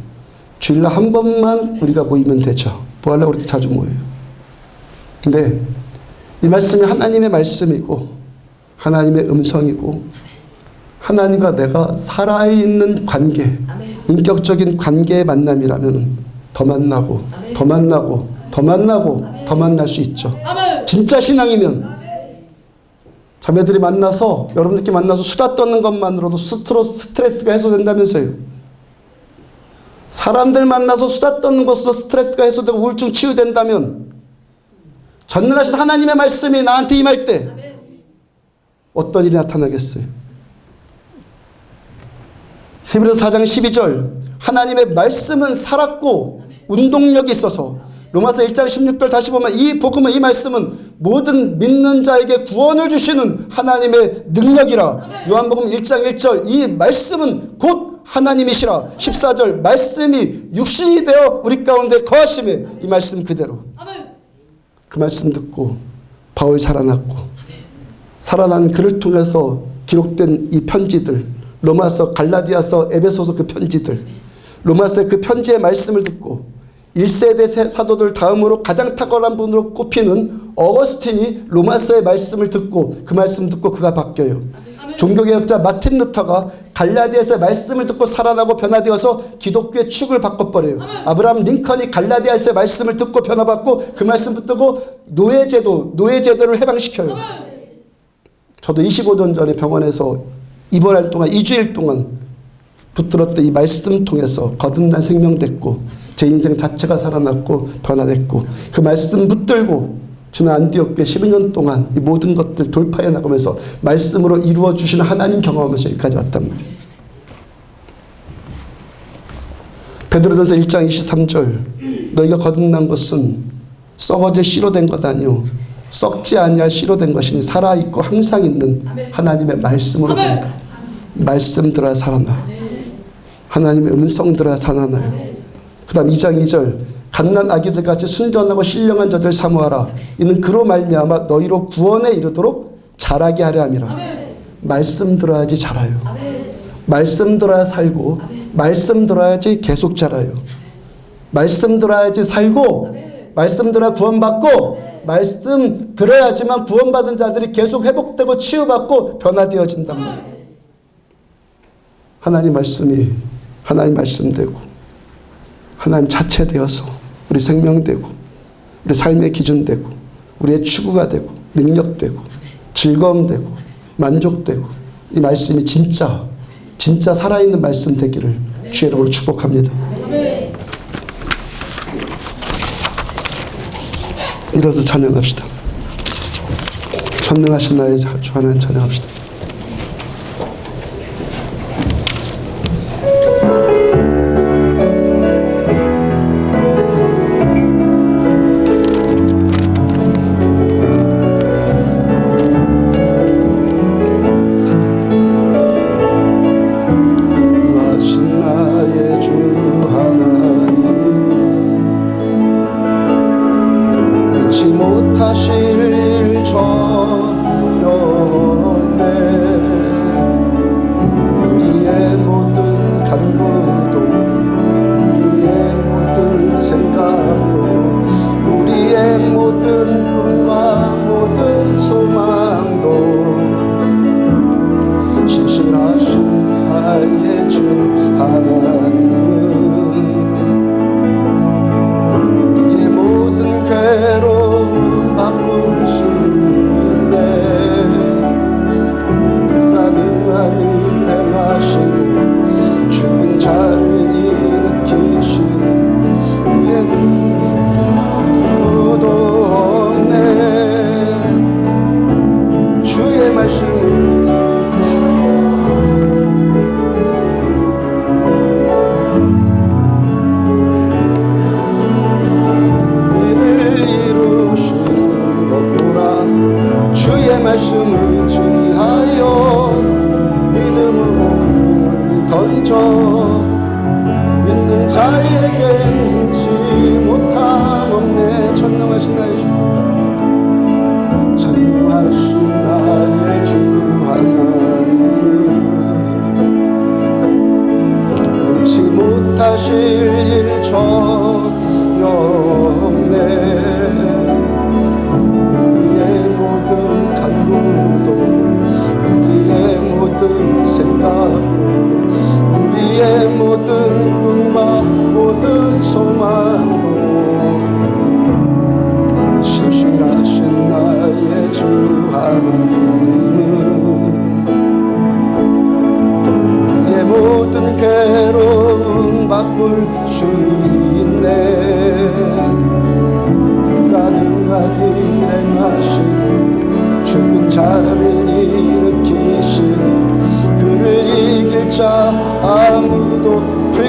주일날 한 번만 우리가 모이면 되죠. 뭐 하려고 그렇게 자주 모여요. 근데 이 말씀이 하나님의 말씀이고 하나님의 음성이고 하나님과 내가 살아있는 관계, 인격적인 관계의 만남이라면 더 만나고 더 만나고 더 만나고 더 만날 수 있죠. 진짜 신앙이면 자매들이 만나서, 여러분들께 만나서 수다 떠는 것만으로도 스트레스가 해소된다면서요. 사람들 만나서 수다 떠는 것으로 스트레스가 해소되고 우울증 치유된다면, 전능하신 하나님의 말씀이 나한테 임할 때 어떤 일이 나타나겠어요? 히브리서 4장 12절, 하나님의 말씀은 살았고 운동력이 있어서, 로마서 1장 16절 다시 보면 이 복음은, 이 말씀은 모든 믿는 자에게 구원을 주시는 하나님의 능력이라. 요한복음 1장 1절, 이 말씀은 곧 하나님이시라. 14절, 말씀이 육신이 되어 우리 가운데 거하심에, 이 말씀 그대로. 그 말씀 듣고 바울이 살아났고, 살아난 그를 통해서 기록된 이 편지들, 로마서, 갈라디아서, 에베소서 그 편지들, 로마서의 그 편지의 말씀을 듣고 1세대 사도들 다음으로 가장 탁월한 분으로 꼽히는 어거스틴이 로마서의 말씀을 듣고, 그 말씀 듣고 그가 바뀌어요. 종교개혁자 마틴 루터가 갈라디아서의 말씀을 듣고 살아나고 변화되어서 기독교의 축을 바꿔버려요. 아브라함 링컨이 갈라디아서의 말씀을 듣고 변화받고 그 말씀 붙들고 노예제도를 해방시켜요. 저도 25년 전에 병원에서 입원할 동안 2주일 동안 붙들었던 이 말씀 통해서 거듭난 생명 됐고, 제 인생 자체가 살아났고 변화됐고, 그 말씀 붙들고 주는 안디옥교회 12년 동안 이 모든 것들 돌파해 나가면서 말씀으로 이루어 주시는 하나님 경험하면서 여기까지 왔단 말이에요. 베드로전서 1장 23절, 너희가 거듭난 것은 썩어질 씨로 된 것 아니요 썩지 아니할 씨로 된 것이니 살아있고 항상 있는 하나님의 말씀으로 된다. 말씀 들어야 살아나. 하나님의 음성 들어야 살아나요. 그 다음 2장 2절, 갓난 아기들 같이 순전하고 신령한 자들 사모하라. 이는 그로 말미암아 너희로 구원에 이르도록 자라게 하려 함이라. 말씀 들어야지 자라요. 말씀 들어야 살고, 말씀 들어야지 계속 자라요. 말씀 들어야지 살고, 말씀 들어야 구원받고, 말씀 들어야지만 구원받은 자들이 계속 회복되고 치유받고 변화되어진단 말이에요. 하나님 말씀이 하나님 말씀 되고 하나님 자체 되어서 우리 생명 되고 우리 삶의 기준 되고 우리의 추구가 되고 능력 되고 즐거움 되고 만족되고, 이 말씀이 진짜 살아있는 말씀 되기를 주의 이름으로 축복합니다. 일어서 찬양합시다. 전능하신 나의 주 하나님 찬양합시다.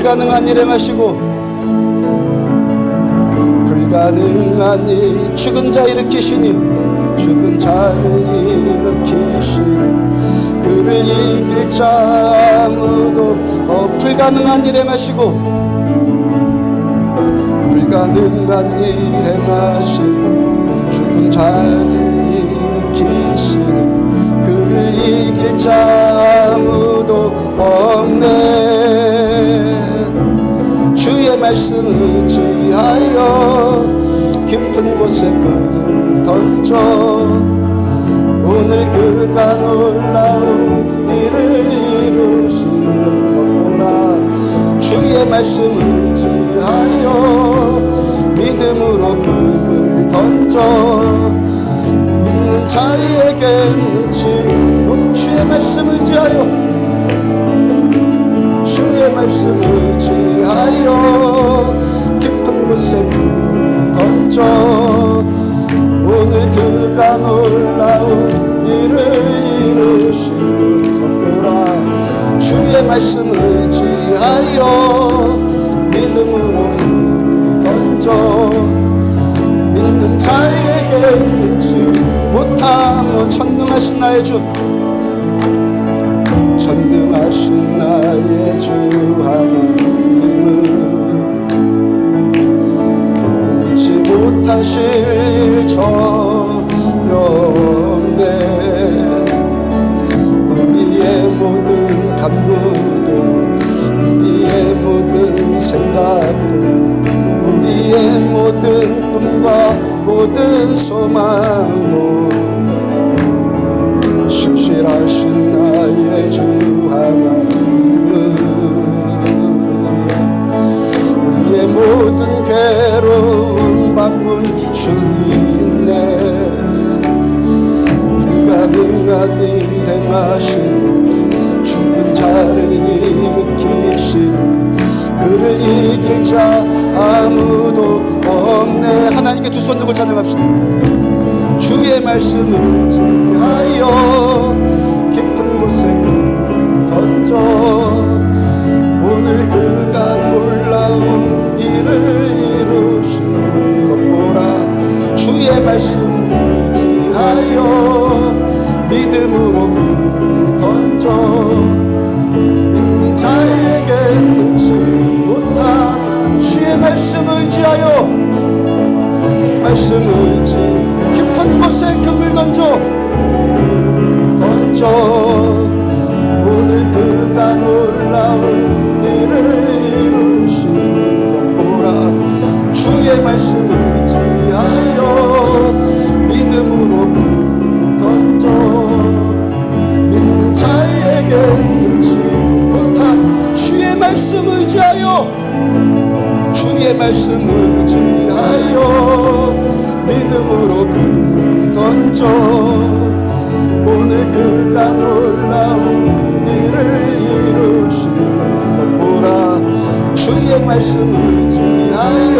불가능한 일 행하시고 불가능한 일 죽은 자 일으키시니 죽은 자를 일으키시니 그를 이길 자 아무도 불가능한 일 행하시고 불가능한 일 행하시고 죽은 자를 일으키시니 그를 이길 자 아무도 없네. 주의 말씀 의지하여 깊은 곳에 금을 던져 오늘 그가 놀라운 일을 이루시는 것 보라. 주의 말씀 의지하여 믿음으로 금을 던져 믿는 자에게 능치 주의 말씀 의지하여 주의 말씀 의지하여 깊은 곳에 금을 던져 오늘 그가 놀라운 일을 이루시는 것보라. 주의 말씀 의지하여 믿음으로 금을 던져 믿는 자에게 능치 못하며 전능하신 나의 주 전능하신 나의 주 하나님은 능치 못하실 일 전혀 없네. 우리의 모든 간구도 우리의 모든 생각도 우리의 모든 꿈과 모든 소망도 신실하신 나의 주 하나님은 우리의 모든 괴로움 바꿀 수 있네. 불가능한 일 행하신 죽은 자를 일으키시니 그를 이길 자 아무도 없네. 하나님께 두 손 들고 찬양합시다. 주의 말씀 의지하여 깊은 곳에 그 던져 오늘 그가 놀라운 일을 이루시는 것 보라. 주의 말씀 의지하여 믿음으로 금을 던져 믿는 자에게 능치 못한 주의 말씀 의지하여 말씀 의지 깊은 곳에 금을 던져 금을 던져 오늘 그가 놀라운 일을 이루시는 것 보라. 주의 말씀 의지하여 믿음으로 금을 던져 믿는 자에게 능치 못한 주의 말씀 의지하여 주의 말씀 의지하여 믿음으로 금을 던져 오늘 그가 놀라운 일을 이루시는 것 보라. 주의 말씀 의지하여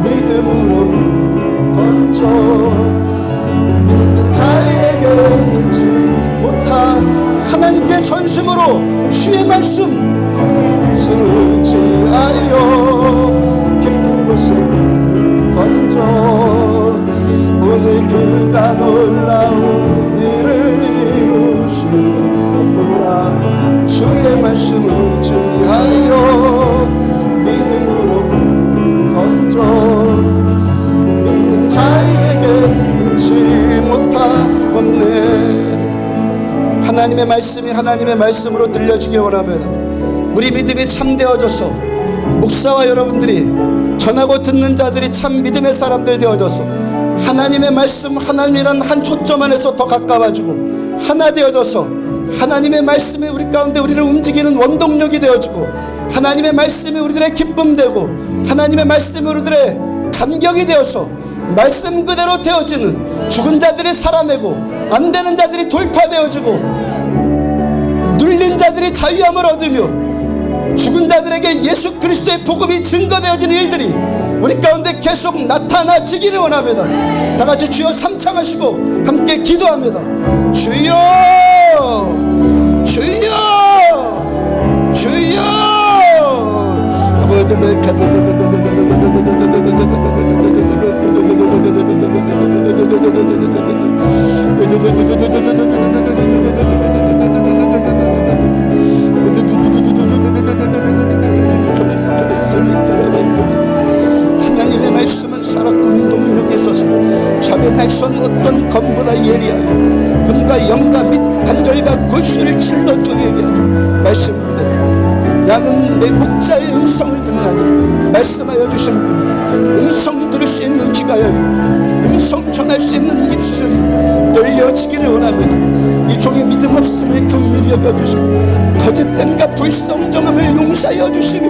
믿음으로 금을 던져 믿는 자에게 능치 못한 하나님께 전심으로 주의 말씀 의지하여 깊은 곳에 금을 던져 오늘 그가 놀라운 일을 이루시는 것 보라. 주의 말씀 의지하여 믿음으로 금을 던져 믿는 자에게 능치 못한 없네. 하나님의 말씀이 하나님의 말씀으로 들려지길 원합니다. 우리 믿음이 참되어져서 목사와 여러분들이 전하고 듣는 자들이 참 믿음의 사람들 되어져서 하나님의 말씀 하나님이란 한 초점 안에서 더 가까워지고 하나 되어져서 하나님의 말씀이 우리 가운데 우리를 움직이는 원동력이 되어지고 하나님의 말씀이 우리들의 기쁨 되고 하나님의 말씀이 우리들의 감격이 되어서 말씀 그대로 되어지는 죽은 자들이 살아내고 안 되는 자들이 돌파되어지고 눌린 자들이 자유함을 얻으며 죽은 자들에게 예수 그리스도의 복음이 증거되어지는 일들이 우리 가운데 계속 나타나지기를 원합니다. 다같이 주여 삼창하시고 함께 기도합니다. 주여 주여 주여 하나님의 말씀은 살았고 운동력에 있어서 잡의 날선 어떤 검보다 예리하여 금과 영과 및 단절과 골수를 찔러 쪼개게 하죠. 말씀 그대로 양은 내 목자의 음성을 듣나니 말씀하여 주시는구나. 음성 들을 수 있는 귀가 열고 음성 전할 수 있는 입술이 열려지기를 원합니다. 이 종의 믿음 없음을 긍휼히 여겨주시고 거짓됨과 불성정함을 용서하여 주시며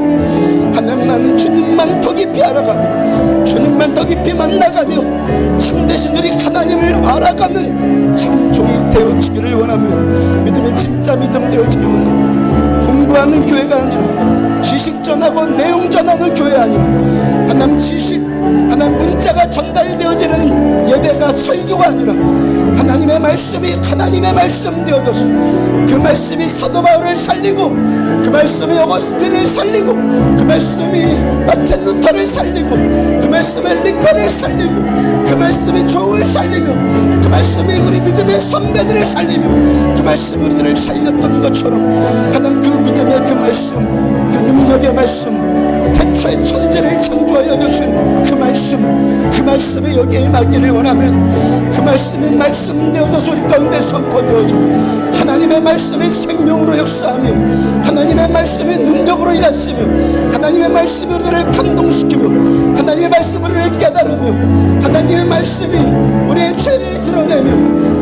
하나님 나는 주님만 더 깊이 알아가며 주님만 더 깊이 만나가며 참되신 우리 하나님을 알아가는 참 종이 되어지기를 원하며 믿음의 진짜 믿음 되어지기를 원합니다. 공부하는 교회가 아니라 지식 전하고 내용 전하는 교회 아니라 하나님 지식 하나님 문자가 전달되어지는 예배가 설교가 아니라 하나님의 말씀이 하나님의 말씀 되어져서 그 말씀이 사도 바울을 살리고 그 말씀이 어거스틴을 살리고 그 말씀이 마틴 루터를 살리고 그 말씀이 링컨을 살리고 그 말씀이 조를 살리며 그 말씀이 우리 믿음의 선배들을 살리며 그 말씀이 우리들을 살렸던 것처럼 하나님 그 믿음의 그 말씀 그 능력의 말씀 태초의 천지를 창조하여 주신 그 말씀이 여기에 임하기를 원하면 그 말씀이 말씀되어져서 우리 가운데 선포되어져 하나님의 말씀이 생명으로 역사하며 하나님의 말씀이 능력으로 일하시며 하나님의 말씀이 우리를 감동시키며 하나님의 말씀이 우리를 깨달으며 하나님의 말씀이 우리의 죄를 드러내며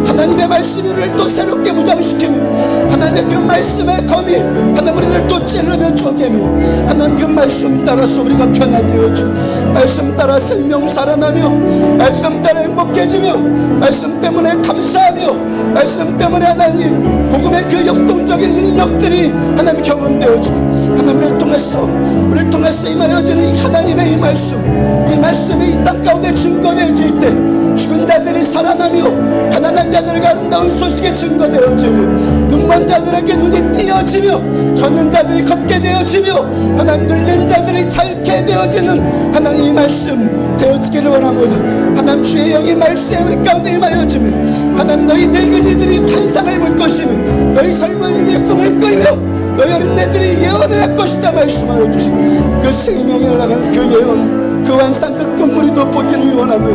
하나님의 말씀이 우리를 또 새롭게 무장시키며 하나님의 그 말씀의 검이 하나님 우리를 또 찌르며 쪼개며 하나님 그 말씀 따라서 우리가 변화되어져 말씀 따라 생명 살아나며 말씀 따라 행복해지며 말씀 때문에 감사하며 말씀 때문에 하나님 복음의 그 역동적인 능력들이 하나님 경험되어지고 하나님 우리를 통해서 임하여지는 이 하나님의 이 말씀이 이 땅 가운데 증거되어질 때 죽은 자들이 살아나며 가난한 자들에게 아름다운 소식이 증거되어지며 눈먼 자들에게 눈이 띄어지며 젖는 자들이 걷게 되어지며 하나님 눌린 자들이 자유케 되어지는 하나님 이 말씀 되어지기를 원합니다. 하나님 주의 영이 말씀에 우리 가운데 임하여지며 하나님 너희 늙은이들이 환상을 볼 것이며 너희 젊은이들이 꿈을 꾸며 너희 어린애들이 예언을 할 것이다 말씀하여 주시고 그 생명을 나가는 그 예언 그 환상 그 꿈물이도 보기를 원하며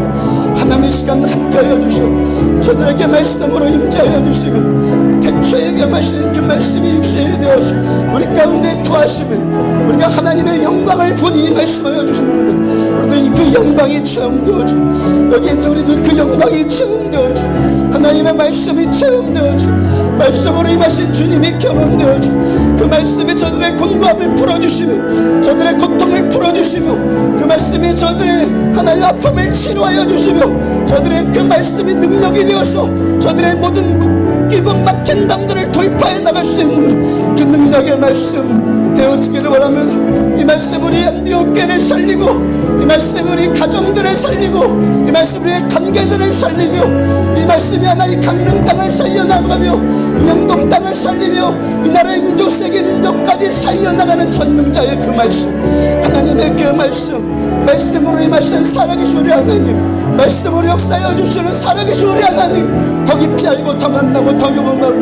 하나님의 시간 함께하여 주시고 저들에게 말씀으로 임재하여 주시며 태초에 마시는 그 말씀이 육신이 되어서 우리 가운데 구하시며 우리가 하나님의 영광을 보니 말씀하여 주시는 우리들이 그 영광이 체험되어져 여기 있는 우리들 그 영광이 체험되어져 하나님의 말씀이 체험되어져 말씀으로 임하신 주님이 경험되어져 그 말씀이 저들의 곤고함을 풀어주시며 저들의 고통을 풀어주시며 그 말씀이 저들의 하나님의 아픔을 치료하여 주시며 저들의 그 말씀이 능력이 되어서 저들의 모든 묶이고 막힌 담들을 돌파해 나갈 수 있는 그 능력의 말씀 되어지기를 원하면 이 말씀 우리 안디옥교를 살리고 이 말씀 우리 가정들을 살리고 이 말씀 우리의 관계들을 살리며 이 말씀이 하나 이 강릉 땅을 살려나가며 이 영동 땅을 살리며 이 나라의 민족 세계 민족까지 살려나가는 전능자의 그 말씀 하나님의 그 말씀으로 임하신 살아계신 우리 하나님 말씀으로 역사하여 주시는 살아계신 우리 하나님 더 깊이 알고 더 만나고 더 경험하고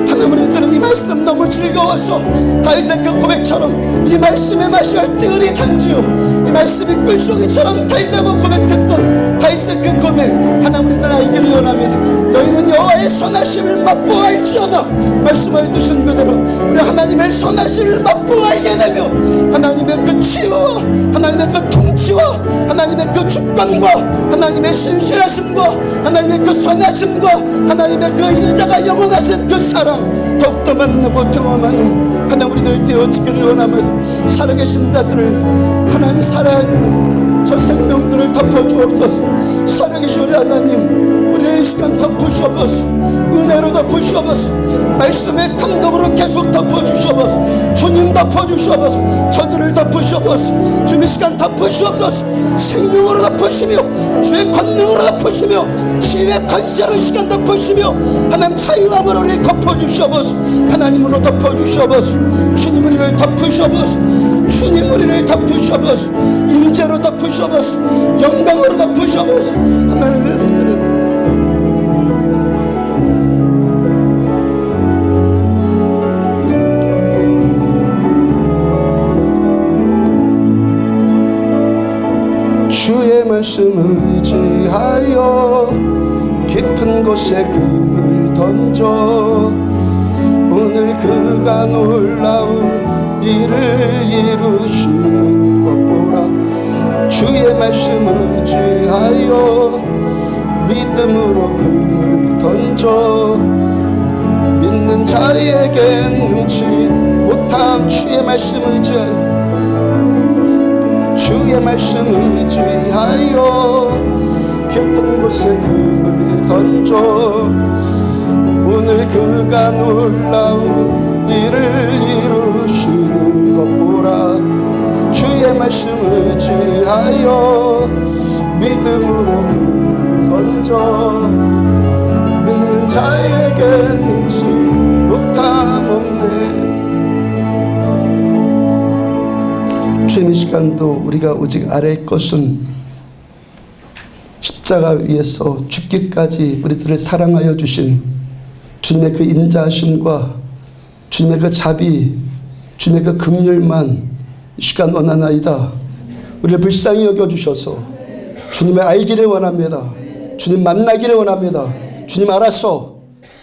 하나님 우리들은 이 말씀 너무 즐거워서 다윗의 그 고백처럼 이 말씀의 맛이 얼증을이 단지요 이 말씀이 꿀송이처럼 달다고 고백했던 다윗의 그 고백 하나님 우리는 알기를 원합니다. 너희는 여호와의 선하심을 맛보알지어다 말씀하여 두신 그대로 우리 하나님의 선하심을 맛보알게 되며 하나님의 그 치유와 하나님의 그 통치와 하나님의 그 주권과 하나님의 신실하심과 하나님의 그 선하심과 하나님의 그 인자가 영원하신 그 사랑 더욱더 만나고 경험하는 하나님 우리들 되어지기를 원하며 살아계신 자들을 하나님 살아있는 저 생명들을 덮어주옵소서. 살아계신 우리 하나님 우리의 이 시간 덮으시옵소서. 은혜로 덮으시옵소서. 말씀의 감동으로 계속 덮어주시옵소서. 주님 덮어주시옵소서. 저들을 덮으시옵소서. 주님의 시간 덮으시옵소서. 생명으로 덮으시며 주의 권능으로 덮으시며 치유의 권세로 이 시간 덮으시며 하나님 자유함으로 우리를 덮어주시옵소서. 하나님으로 덮어주시옵소서. 주님 우리를 덮으시옵소서. 주님 우리를 덮으시옵소서. 임재로 덮으시옵소서. 영광으로 덮으시옵소서. 하나님의 스크린 주의 말씀 의지하여 깊은 곳에 금을 던져 오늘 그가 놀라운 일을 이루시는 것 보라. 주의 말씀 의지하여 믿음으로 금을 던져 믿는 자에겐 능치 못함. 주의 말씀 의지하여 주의 말씀 의지하여 깊은 곳에 금을 던져 오늘 그가 놀라운 일을 이루시는 것 보라. 주의 말씀 의지하여 믿음으로 금을 던져 믿는 자에겐 능치 못함 없네. 주님의 시간도 우리가 오직 알을 것은 십자가 위에서 죽기까지 우리들을 사랑하여 주신 주님의 그 인자하심과 주님의 그 자비, 주님의 그 긍휼만 이 시간 원하나이다. 우리를 불쌍히 여겨주셔서 주님을 알기를 원합니다. 주님 만나기를 원합니다. 주님 알아서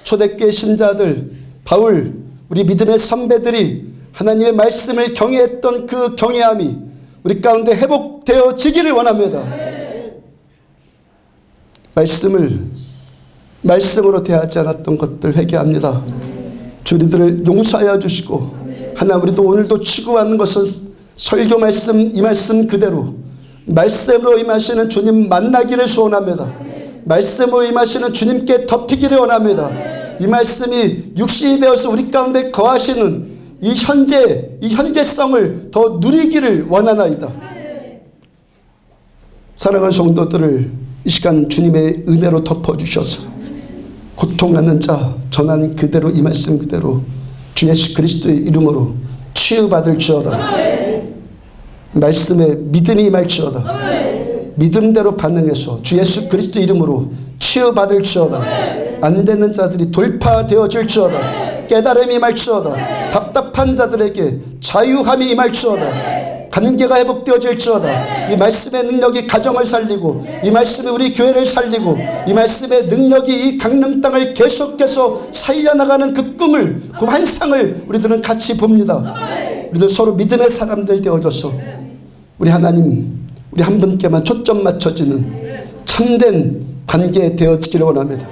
초대교회 신자들, 바울, 우리 믿음의 선배들이 하나님의 말씀을 경외했던 그 경외함이 우리 가운데 회복되어지기를 원합니다. 말씀으로 대하지 않았던 것들 회개합니다. 우리들을 용서하여 주시고 하나 우리도 오늘도 추구하는 것은 설교 말씀 이 말씀 그대로 말씀으로 임하시는 주님 만나기를 소원합니다. 말씀으로 임하시는 주님께 덮이기를 원합니다. 이 말씀이 육신이 되어서 우리 가운데 거하시는 이 현재성을 더 누리기를 원하나이다. 사랑하는 성도들을 이 시간 주님의 은혜로 덮어주셔서 고통하는 자 전한 그대로 이 말씀 그대로 주 예수 그리스도의 이름으로 치유받을지어다. 말씀에 믿음이 임할지어다. 믿음대로 반응해서 주 예수 그리스도 이름으로 치유받을지어다. 안 되는 자들이 돌파되어질지어다. 깨달음이 임할지어다. 답답한 자들에게 자유함이 임할지어다. 관계가 회복되어질지어다. 이 말씀의 능력이 가정을 살리고 이 말씀이 우리 교회를 살리고 이 말씀의 능력이 이 강릉 땅을 계속해서 살려나가는 그 꿈을 그 환상을 우리들은 같이 봅니다. 우리들 서로 믿음의 사람들 되어져서 우리 하나님 우리 한 분께만 초점 맞춰지는 참된 관계 되어지기를 원합니다.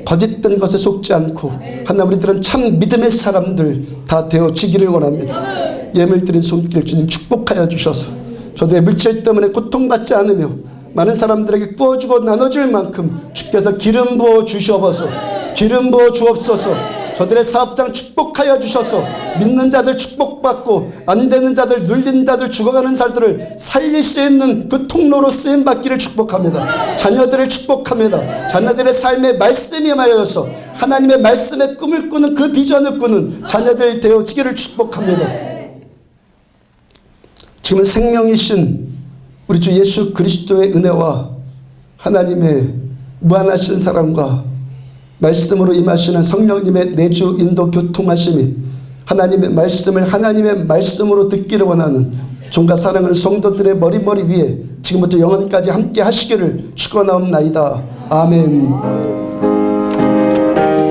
거짓된 것에 속지 않고 하나 우리들은 참 믿음의 사람들 다 되어지기를 원합니다. 예물 드린 손길 주님 축복하여 주셔서 저들의 물질 때문에 고통받지 않으며 많은 사람들에게 구워주고 나눠줄 만큼 주께서 기름 부어 주시옵소서. 기름 부어 주옵소서. 저들의 사업장 축복하여 주셔서 믿는 자들 축복받고 안 되는 자들 눌린 자들 죽어가는 자들을 살릴 수 있는 그 통로로 쓰임받기를 축복합니다. 자녀들을 축복합니다. 자녀들의 삶에 말씀이 임하여서 하나님의 말씀의 꿈을 꾸는 그 비전을 꾸는 자녀들 되어지기를 축복합니다. 지금은 생명이신 우리 주 예수 그리스도의 은혜와 하나님의 무한하신 사랑과 말씀으로 임하시는 성령님의 내주 인도 교통하심이 하나님의 말씀을 하나님의 말씀으로 듣기를 원하는 종과 사랑하는 성도들의 머리 위에 지금부터 영원까지 함께 하시기를 축원하옵나이다. 아멘.